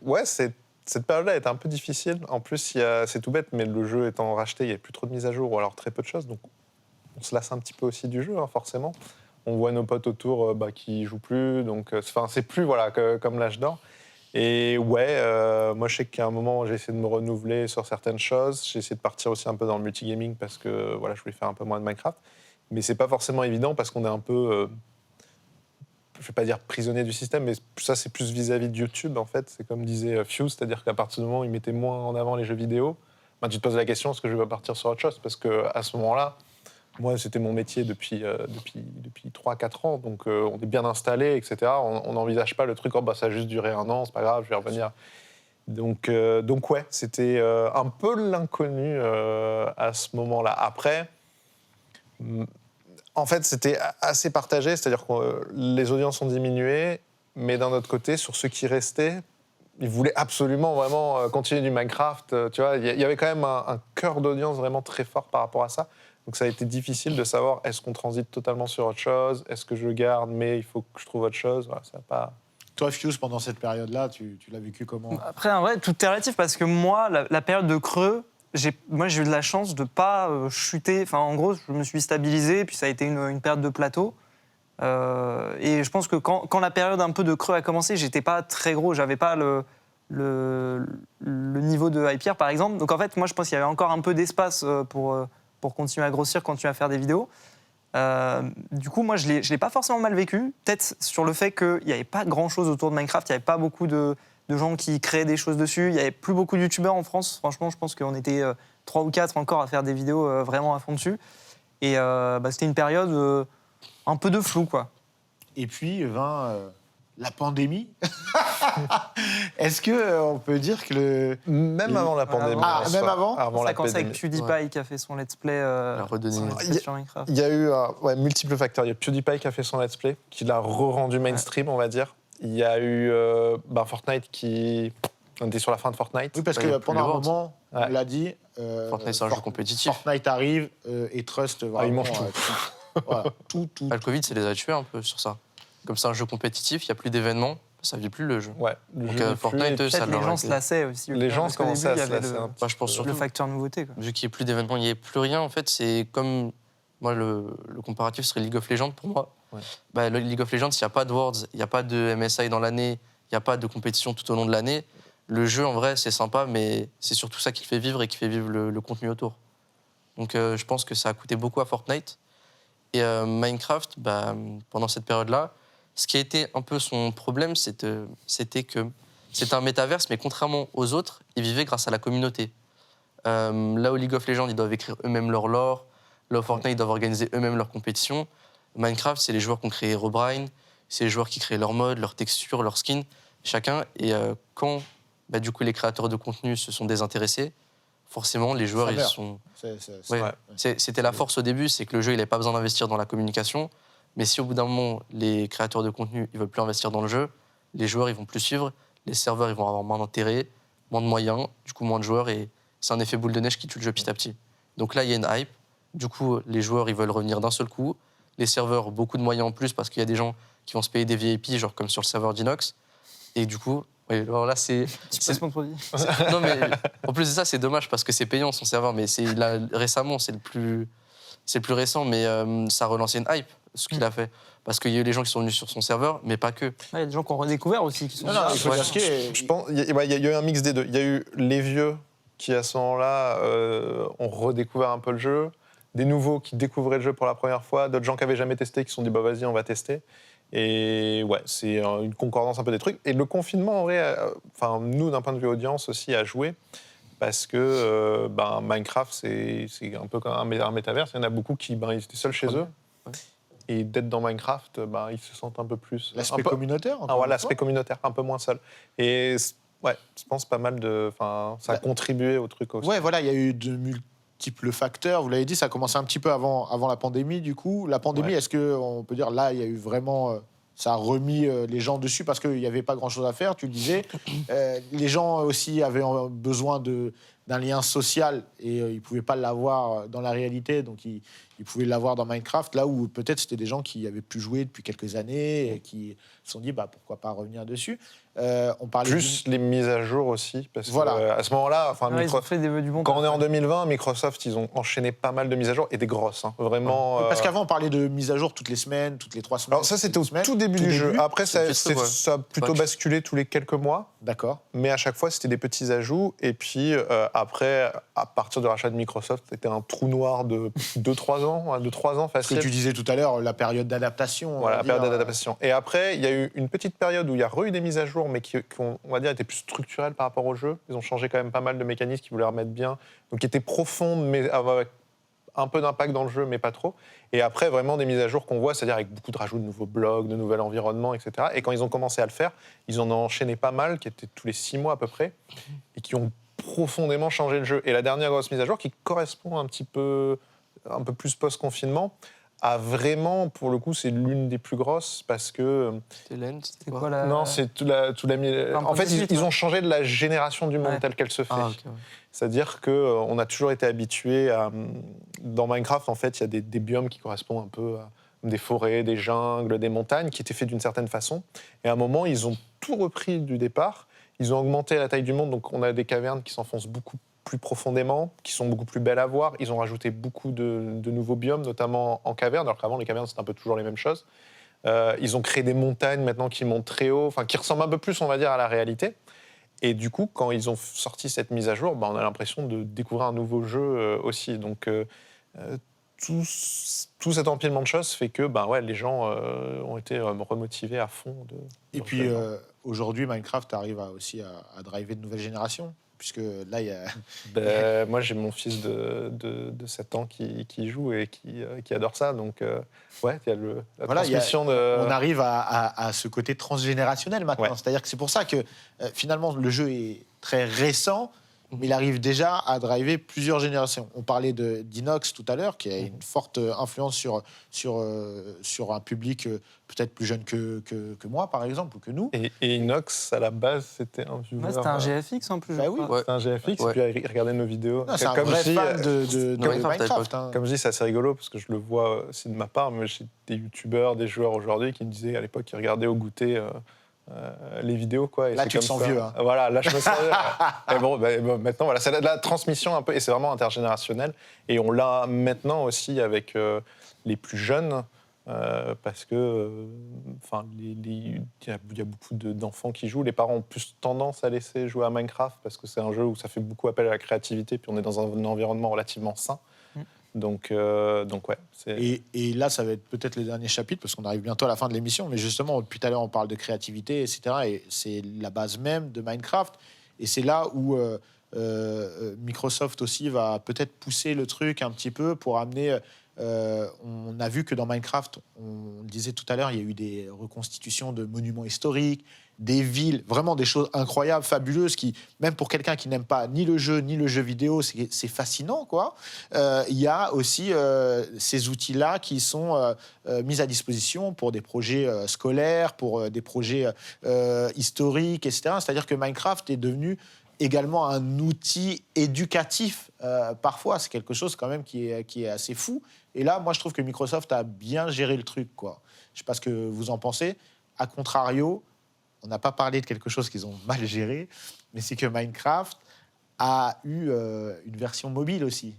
période-là est un peu difficile. En plus, c'est tout bête, mais le jeu étant racheté, il n'y a plus trop de mises à jour ou alors très peu de choses. Donc, on se lasse un petit peu aussi du jeu, hein, forcément. On voit nos potes autour qui jouent plus. Donc, c'est plus comme l'âge d'or. Et moi, je sais qu'à un moment, j'ai essayé de me renouveler sur certaines choses. J'ai essayé de partir aussi un peu dans le multigaming parce que je voulais faire un peu moins de Minecraft. Mais c'est pas forcément évident parce qu'on est un peu... je vais pas dire prisonnier du système, mais ça, c'est plus vis-à-vis de YouTube, en fait. C'est comme disait Fuse, c'est-à-dire qu'à partir du moment où ils mettaient moins en avant les jeux vidéo, tu te poses la question, est-ce que je vais partir sur autre chose ? Parce qu'à ce moment-là, moi, c'était mon métier depuis 3-4 ans, donc on est bien installé, etc. On n'envisage pas le truc, ça a juste duré 1 an, c'est pas grave, je vais revenir. Donc c'était un peu l'inconnu à ce moment-là. Après, en fait, c'était assez partagé, c'est-à-dire que les audiences ont diminué, mais d'un autre côté, sur ceux qui restaient, ils voulaient absolument vraiment continuer du Minecraft. Tu vois, il y avait quand même un cœur d'audience vraiment très fort par rapport à ça. Donc ça a été difficile de savoir, est-ce qu'on transite totalement sur autre chose ? Est-ce que je garde, mais il faut que je trouve autre chose ? Ça a pas... Toi, Fuse, pendant cette période-là, tu l'as vécu comment ? Après, en vrai, tout est relatif, parce que moi, la période de creux, j'ai eu de la chance de ne pas chuter. Enfin, en gros, je me suis stabilisé, puis ça a été une période de plateau. Et je pense que quand la période un peu de creux a commencé, j'étais pas très gros, j'avais pas le niveau de Hyper, par exemple. Donc en fait, moi, je pense qu'il y avait encore un peu d'espace pour continuer à grossir, continuer à faire des vidéos. Du coup, moi, je l'ai pas forcément mal vécu. Peut-être sur le fait qu'il n'y avait pas grand-chose autour de Minecraft, il n'y avait pas beaucoup de gens qui créaient des choses dessus. Il n'y avait plus beaucoup de youtubeurs en France. Franchement, je pense qu'on était 3 ou 4 encore à faire des vidéos vraiment à fond dessus. Et c'était une période un peu de flou, quoi. Et puis vint la pandémie. Est-ce qu'on peut dire que Même avant la pandémie. Même avant la ça a commencé avec pandémie. PewDiePie qui a fait son let's play sur Minecraft. Il y a eu multiples facteurs. Il y a PewDiePie qui a fait son let's play, qui l'a re-rendu mainstream, on va dire. Il y a eu Fortnite qui On était sur la fin de Fortnite. Oui, parce Bah, il y que a plus pendant les un Worlds. moment, on Ouais. l'a dit. Fortnite, c'est un jeu compétitif. Fortnite arrive et Trust vraiment. ils mangent tout. Voilà, tout. Ah, le Covid, ça les a tués un peu sur ça. Comme c'est un jeu compétitif, il n'y a plus d'événements, ça vit plus le jeu. Ouais. Le Donc jeu n'est Fortnite, plus- eux, ça Peut-être les leur a gens été- se lassaient aussi. Les gens parce qu'au commençaient début, à il y se avait lasser un Moi, je pense surtout, le facteur nouveauté. Quoi. vu qu'il n'y ait plus d'événements, il n'y ait plus rien, en fait, c'est comme. Moi, le comparatif serait League of Legends pour moi. Ouais. Bah, le League of Legends, s'il n'y a pas de Worlds, il n'y a pas de MSI dans l'année, il n'y a pas de compétition tout au long de l'année, le jeu, en vrai, c'est sympa, mais c'est surtout ça qui le fait vivre et qui fait vivre le contenu autour. Donc, je pense que ça a coûté beaucoup à Fortnite. Et Minecraft, bah, pendant cette période-là, ce qui a été un peu son problème, c'était que c'était un métaverse, mais contrairement aux autres, ils vivaient grâce à la communauté. Là où League of Legends, ils doivent écrire eux-mêmes leur lore. Là où Fortnite, ils doivent organiser eux-mêmes leurs compétitions. Minecraft, c'est les joueurs qui ont créé Herobrine, c'est les joueurs qui créent leurs modes, leurs textures, leurs skins, chacun. Et quand bah, du coup, les créateurs de contenu se sont désintéressés, forcément, les joueurs, Ça ils meurt. sont... C'est- Ouais. Ouais. C'était la force au début, c'est que le jeu, il n'avait pas besoin d'investir dans la communication. Mais si au bout d'un moment, les créateurs de contenu, ils veulent plus investir dans le jeu, les joueurs, ils vont plus suivre, les serveurs, ils vont avoir moins d'intérêt, moins de moyens, du coup, moins de joueurs, et c'est un effet boule de neige qui tue le jeu petit à petit. Donc là, il y a une hype. Du coup, les joueurs, ils veulent revenir d'un seul coup. Les serveurs, beaucoup de moyens en plus, parce qu'il y a des gens qui vont se payer des VIP, genre comme sur le serveur d'Inox. Et du coup, oui, alors là, c'est... Petit placement de produit. Non, mais en plus de ça, c'est dommage parce que c'est payant son serveur, mais c'est là, récemment, c'est le plus récent, mais ça a relancé une hype, ce qu'il a fait. Parce qu'il y a eu les gens qui sont venus sur son serveur, mais pas que. Il y a des gens qui ont redécouvert aussi. Qui sont Non, non, il faut Ouais. dire ce qui est. Je pense, il y a eu un mix des deux. Il y a eu les vieux qui, à ce moment-là, ont redécouvert un peu le jeu, des nouveaux qui découvraient le jeu pour la première fois, d'autres gens qui n'avaient jamais testé qui se sont dit bah vas-y, on va tester. Et ouais, c'est une concordance un peu des trucs. Et le confinement, en vrai, enfin nous, d'un point de vue audience aussi, a joué. Parce que Minecraft, c'est un peu comme un métaverse. Il y en a beaucoup qui ils étaient seuls chez eux. Ouais. Et d'être dans Minecraft, ils se sentent un peu plus. L'aspect un peu- communautaire. Ah, encore ouais, une l'aspect fois. communautaire, un peu moins seul. Et ouais, je pense pas mal de. Enfin, ça a Bah, contribué au truc aussi. Ouais, voilà, il y a eu de multiples facteurs. Vous l'avez dit, ça a commencé un petit peu avant la pandémie, du coup. La pandémie, Ouais. est-ce qu'on peut dire, là, il y a eu vraiment... ça a remis les gens dessus parce qu'il n'y avait pas grand-chose à faire, tu le disais. Les gens aussi avaient besoin d'un lien social et ils ne pouvaient pas l'avoir dans la réalité, donc ils pouvaient l'avoir dans Minecraft, là où peut-être c'était des gens qui avaient pu jouer depuis quelques années et qui se sont dit, bah, pourquoi pas revenir dessus. On parlait Plus les mises à jour aussi. Parce Voilà. que, à ce moment-là, enfin, Ouais, ils ont fait du bon quand on est en travail. 2020, Microsoft, ils ont enchaîné pas mal de mises à jour et des grosses. Hein. Vraiment. Parce qu'avant, on parlait de mise à jour toutes les semaines, toutes les 3 semaines. Alors ça, c'était au toutes les semaines. tout début du jeu. Après, C'est ça, le petit truc, ouais. ça a plutôt Patch. basculé tous les quelques mois. D'accord. Mais à chaque fois, c'était des petits ajouts. Et puis après, à partir du rachat de Microsoft, c'était un trou noir de 2-3 ans, de 3 ans Ce que facile. tu disais tout à l'heure, la période d'adaptation. on Voilà, va la période dire, d'adaptation. Et après, il y a eu une petite période où il y a eu des mises à jour, mais qui ont, on va dire, étaient plus structurelles par rapport au jeu. Ils ont changé quand même pas mal de mécanismes qui voulaient remettre bien, donc qui étaient profondes, mais avec un peu d'impact dans le jeu, mais pas trop. Et après, vraiment des mises à jour qu'on voit, c'est-à-dire avec beaucoup de rajouts de nouveaux blocs, de nouvel environnement, etc. Et quand ils ont commencé à le faire, ils en ont enchaîné pas mal, qui étaient tous les 6 mois à peu près, et qui ont profondément changé le jeu. Et la dernière grosse mise à jour, qui correspond un peu plus post-confinement, a vraiment, pour le coup, c'est l'une des plus grosses parce que. C'était Len, c'était C'est quoi quoi la... Non, c'est tout la. En fait, 1.18, ils ont changé de la génération du monde Ouais. telle qu'elle se fait. Ah, ok, ouais. C'est-à-dire qu'on a toujours été habitué à. Dans Minecraft, en fait, il y a des biomes qui correspondent un peu à des forêts, des jungles, des montagnes, qui étaient faits d'une certaine façon. Et à un moment, ils ont tout repris du départ. Ils ont augmenté la taille du monde, donc on a des cavernes qui s'enfoncent beaucoup plus profondément, qui sont beaucoup plus belles à voir. Ils ont rajouté beaucoup de nouveaux biomes, notamment en caverne, alors qu'avant, les cavernes, c'était un peu toujours les mêmes choses. Ils ont créé des montagnes maintenant qui montent très haut, enfin qui ressemblent un peu plus, on va dire, à la réalité. Et du coup, quand ils ont sorti cette mise à jour, on a l'impression de découvrir un nouveau jeu aussi. Donc, tout cet empilement de choses fait que les gens ont été remotivés à fond. Et puis aujourd'hui, Minecraft arrive aussi à driver de nouvelles générations, puisque là, il y a. Moi, j'ai mon fils de 7 ans qui joue et qui adore ça. Donc, ouais, il y a la Voilà, transmission on arrive à ce côté transgénérationnel maintenant. Ouais. C'est-à-dire que c'est pour ça que finalement le jeu est très récent, mais il arrive déjà à driver plusieurs générations. On parlait d'Inox tout à l'heure, qui a une forte influence sur un public peut-être plus jeune que moi, par exemple, ou que nous. Et Inox, à la base, c'était un viewer. Ouais, c'était un GFX en plus. Bah je oui. crois. C'était un GFX, Ouais. et puis il regardait nos vidéos. Non, c'est un Comme vrai je dis, fan de Minecraft à Minecraft. l'époque. hein. Comme je dis, c'est assez rigolo parce que je le vois aussi de ma part, mais j'ai des youtubeurs, des joueurs aujourd'hui qui me disaient à l'époque qu'ils regardaient au goûter les vidéos. Quoi, et Là, c'est tu te comme sens ça. vieux, hein. Voilà, là, je me sens vieux. Et bon, maintenant, voilà, c'est de la transmission un peu, et c'est vraiment intergénérationnel. Et on l'a maintenant aussi avec les plus jeunes. Parce que il y a beaucoup d'enfants qui jouent. Les parents ont plus tendance à laisser jouer à Minecraft parce que c'est un jeu où ça fait beaucoup appel à la créativité, puis on est dans un environnement relativement sain. Donc ouais. Et là, ça va être peut-être le dernier chapitre, parce qu'on arrive bientôt à la fin de l'émission, mais justement, depuis tout à l'heure, on parle de créativité, etc. Et c'est la base même de Minecraft. Et c'est là où Microsoft aussi va peut-être pousser le truc un petit peu pour amener... on a vu que dans Minecraft, on le disait tout à l'heure, il y a eu des reconstitutions de monuments historiques, des villes, vraiment des choses incroyables, fabuleuses, qui, même pour quelqu'un qui n'aime pas ni le jeu vidéo, c'est fascinant, quoi. Il y a aussi ces outils-là qui sont mis à disposition pour des projets scolaires, pour des projets historiques, etc. C'est-à-dire que Minecraft est devenu également un outil éducatif, parfois. C'est quelque chose quand même qui est assez fou. Et là, moi, je trouve que Microsoft a bien géré le truc, quoi. Je ne sais pas ce que vous en pensez. A contrario, on n'a pas parlé de quelque chose qu'ils ont mal géré, mais c'est que Minecraft a eu une version mobile aussi.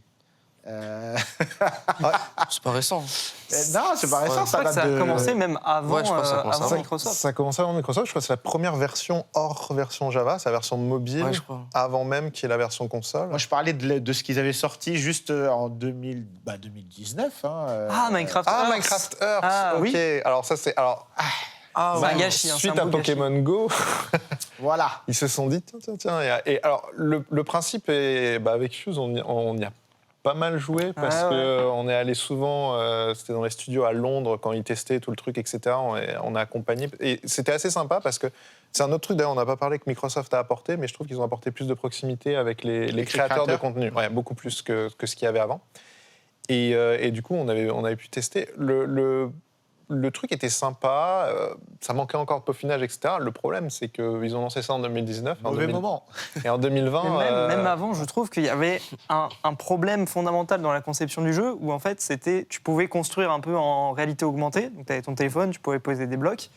C'est pas récent. Non, c'est pas récent, Je crois que ça a commencé même avant, Ouais, je crois que ça a commencé avant avant. Microsoft. Ça a commencé avant Microsoft. Je crois que c'est la première version hors version Java, c'est la version mobile, Ouais, je crois. avant même qu'il y ait la version console. Moi, je parlais de ce qu'ils avaient sorti juste en 2019. Ah, Minecraft Ah, Earth. Minecraft Earth, Ah, ok. oui. Alors ça, c'est... Alors, Ah, C'est un ouais. gâchis, hein, suite c'est un à beau gâchis. Pokémon Go, Voilà. ils se sont dit, tiens. Et alors, le principe est... avec Fuse, on y a pas mal joué parce Ah, ouais. qu'on est allé souvent, c'était dans les studios à Londres quand ils testaient tout le truc, etc. On a accompagné. Et c'était assez sympa parce que c'est un autre truc, d'ailleurs, on n'a pas parlé que Microsoft a apporté, mais je trouve qu'ils ont apporté plus de proximité avec les créateurs de contenu. Ouais, beaucoup plus que ce qu'il y avait avant. Et du coup, on avait pu tester. Le truc était sympa, ça manquait encore de peaufinage, etc. Le problème, c'est qu'ils ont lancé ça en 2019. Mauvais moment. Et en 2020... Mais même avant, je trouve qu'il y avait un problème fondamental dans la conception du jeu où en fait, tu pouvais construire un peu en réalité augmentée. Donc, tu avais ton téléphone, tu pouvais poser des blocs.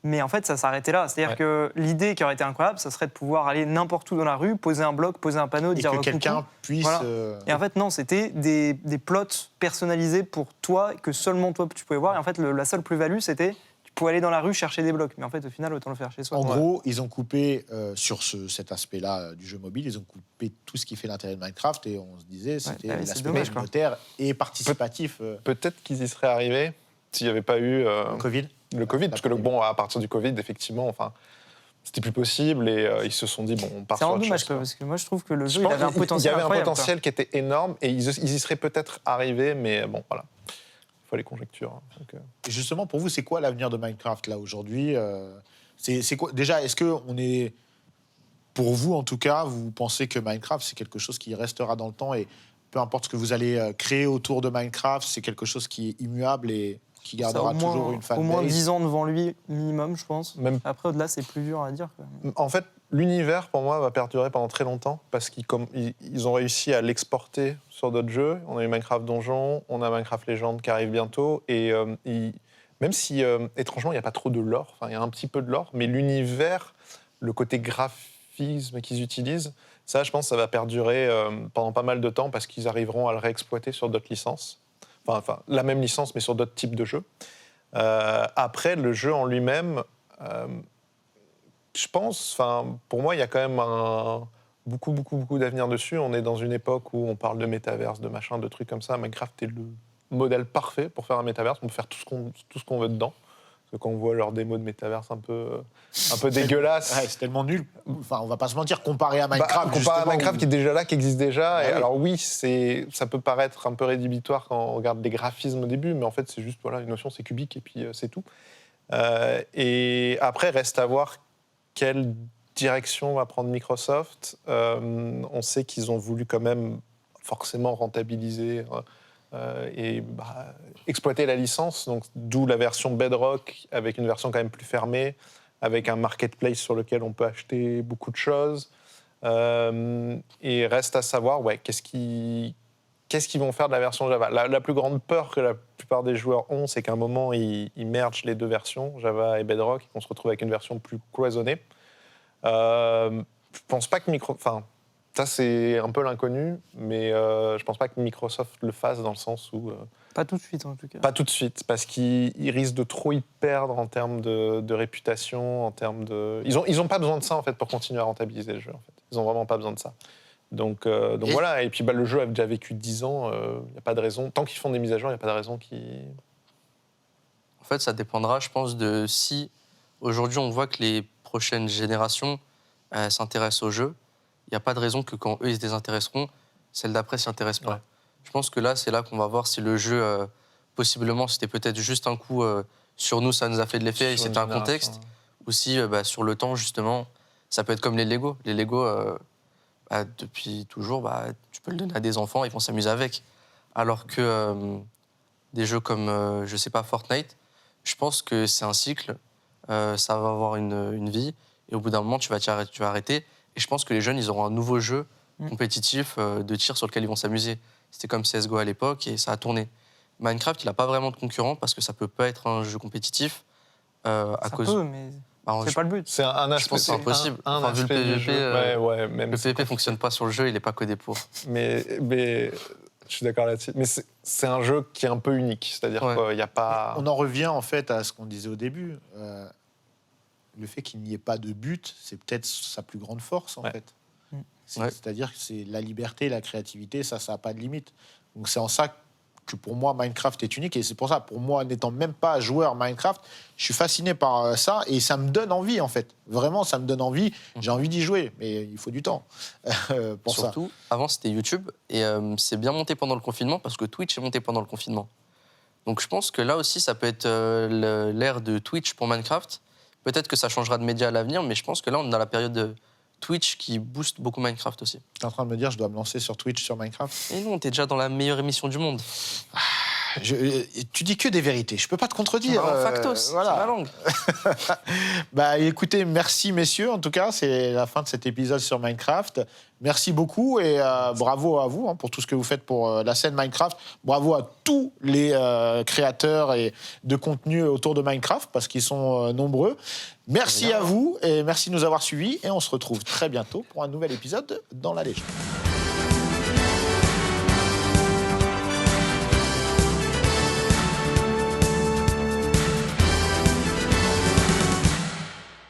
Mais en fait, ça s'arrêtait là. C'est-à-dire que l'idée qui aurait été incroyable, ça serait de pouvoir aller n'importe où dans la rue, poser un bloc, poser un panneau, Et dire que coucou. quelqu'un puisse... Voilà. Et en fait, non, c'était des plots personnalisés pour toi, que seulement toi tu pouvais voir. Et en fait, la seule plus-value, c'était tu pouvais aller dans la rue chercher des blocs. Mais en fait, au final, autant le faire chez soi. En gros, ils ont coupé, sur cet aspect-là du jeu mobile, ils ont coupé tout ce qui fait l'intérêt de Minecraft, et on se disait c'était ouais, c'est l'aspect dommage, quoi. communautaire et participatif. Peut-être qu'ils y seraient arrivés s'il n'y avait pas eu Covid. le Covid, parce que à partir du Covid, effectivement, c'était plus possible, et ils se sont dit, bon, on part C'est sur vraiment autre dommage, chose, quoi, quoi. parce que moi, je trouve que le Je jeu, il pense avait un qu'il potentiel y avait un incroyable, quoi. potentiel qui était énorme, et ils y seraient peut-être arrivés, mais bon, voilà. Il faut les conjectures. Hein. Donc, Et justement, pour vous, c'est quoi l'avenir de Minecraft, là, aujourd'hui c'est quoi déjà, est-ce que on est... Pour vous, en tout cas, vous pensez que Minecraft, c'est quelque chose qui restera dans le temps, et peu importe ce que vous allez créer autour de Minecraft, c'est quelque chose qui est immuable et qui Ça, gardera toujours une au fanbase. moins 10 ans devant lui, minimum, je pense. Même- Après, au-delà, c'est plus dur à dire, quoi. En fait, l'univers, pour moi, va perdurer pendant très longtemps, parce qu'ils ont réussi à l'exporter sur d'autres jeux. On a eu Minecraft Donjon, on a Minecraft Legends qui arrive bientôt, et même si, étrangement, il n'y a pas trop de lore, il y a un petit peu de lore, mais l'univers, le côté graphisme qu'ils utilisent, ça, je pense, ça va perdurer pendant pas mal de temps, parce qu'ils arriveront à le réexploiter sur d'autres licences. Enfin, la même licence, mais sur d'autres types de jeux. Après, le jeu en lui-même, je pense, pour moi, il y a quand même beaucoup d'avenir dessus. On est dans une époque où on parle de métaverse, de machin, de trucs comme ça. Minecraft est le modèle parfait pour faire un métaverse. On peut faire tout ce qu'on veut dedans. Parce que quand on voit leurs démos de métaverse un peu dégueulasses... Ouais, c'est tellement nul. Enfin, on va pas se mentir, comparé à Minecraft. comparé à justement, Minecraft où- qui est déjà là, qui existe déjà. Ah Et oui. alors oui, ça peut paraître un peu rédhibitoire quand on regarde les graphismes au début, mais en fait c'est juste une notion, c'est cubique et puis c'est tout. Et après reste à voir quel direction va prendre Microsoft. On sait qu'ils ont voulu quand même forcément rentabiliser et exploiter la licence, donc d'où la version Bedrock avec une version quand même plus fermée, avec un marketplace sur lequel on peut acheter beaucoup de choses. Et reste à savoir, qu'est-ce qu'ils vont faire de la version Java. La plus grande peur que la plupart des joueurs ont, c'est qu'à un moment, ils mergent les deux versions, Java et Bedrock, et qu'on se retrouve avec une version plus cloisonnée. Je pense pas que ça, c'est un peu l'inconnu, mais je pense pas que Microsoft le fasse dans le sens où... Pas tout de suite, en tout cas. Pas tout de suite, parce qu'ils risquent de trop y perdre en termes de réputation, en termes de... Ils ont pas besoin de ça, en fait, pour continuer à rentabiliser le jeu, en fait. Ils ont vraiment pas besoin de ça. Donc voilà, et puis le jeu a déjà vécu 10 ans, il n'y a pas de raison... Tant qu'ils font des mises à jour, il n'y a pas de raison qu'ils... En fait, ça dépendra, je pense, de si... Aujourd'hui, on voit que les prochaines générations s'intéressent au jeu. Il n'y a pas de raison que quand eux, ils se désintéresseront, celles d'après s'y intéressent pas. Ouais. Je pense que là, c'est là qu'on va voir si le jeu, possiblement, c'était peut-être juste un coup sur nous, ça nous a fait de l'effet et c'était un contexte. Ou si, sur le temps, justement, ça peut être comme les Lego. Les Lego, depuis toujours, tu peux le donner à des enfants, ils vont s'amuser avec. Alors que des jeux comme, je sais pas, Fortnite, je pense que c'est un cycle, ça va avoir une vie, et au bout d'un moment, tu vas arrêter. Et je pense que les jeunes, ils auront un nouveau jeu compétitif de tir sur lequel ils vont s'amuser. C'était comme CSGO à l'époque et ça a tourné. Minecraft, il n'a pas vraiment de concurrent parce que ça peut pas être un jeu compétitif Ça peut, mais c'est pas le but. C'est un aspect... Je pense que c'est impossible. Un Vu le aspect du PVP, jeu. Même le PVP fonctionne pas sur le jeu, il est pas codé pour. Mais je suis d'accord là-dessus. Mais c'est un jeu qui est un peu unique. C'est-à-dire qu'il n'y a pas... On en revient en fait à ce qu'on disait au début. Le fait qu'il n'y ait pas de but, c'est peut-être sa plus grande force en fait. C'est-à-dire que c'est la liberté, la créativité, ça n'a pas de limite. Donc c'est en ça que pour moi Minecraft est unique et c'est pour ça, pour moi, n'étant même pas joueur Minecraft, je suis fasciné par ça et ça me donne envie en fait. Vraiment, ça me donne envie. J'ai envie d'y jouer, mais il faut du temps pour ça. Surtout, avant c'était YouTube et c'est bien monté pendant le confinement parce que Twitch est monté pendant le confinement. Donc je pense que là aussi ça peut être l'ère de Twitch pour Minecraft. Peut-être que ça changera de média à l'avenir, mais je pense que là on est dans la période de Twitch qui booste beaucoup Minecraft aussi. T'es en train de me dire je dois me lancer sur Twitch sur Minecraft? Et non, t'es déjà dans la meilleure émission du monde. Tu dis que des vérités, je peux pas te contredire. Factos, voilà. c'est ma langue. Écoutez, merci messieurs, en tout cas, c'est la fin de cet épisode sur Minecraft. Merci beaucoup et bravo à vous pour tout ce que vous faites pour la scène Minecraft. Bravo à tous les créateurs et de contenu autour de Minecraft, parce qu'ils sont nombreux. Merci à vous et merci de nous avoir suivis et on se retrouve très bientôt pour un nouvel épisode dans la légende.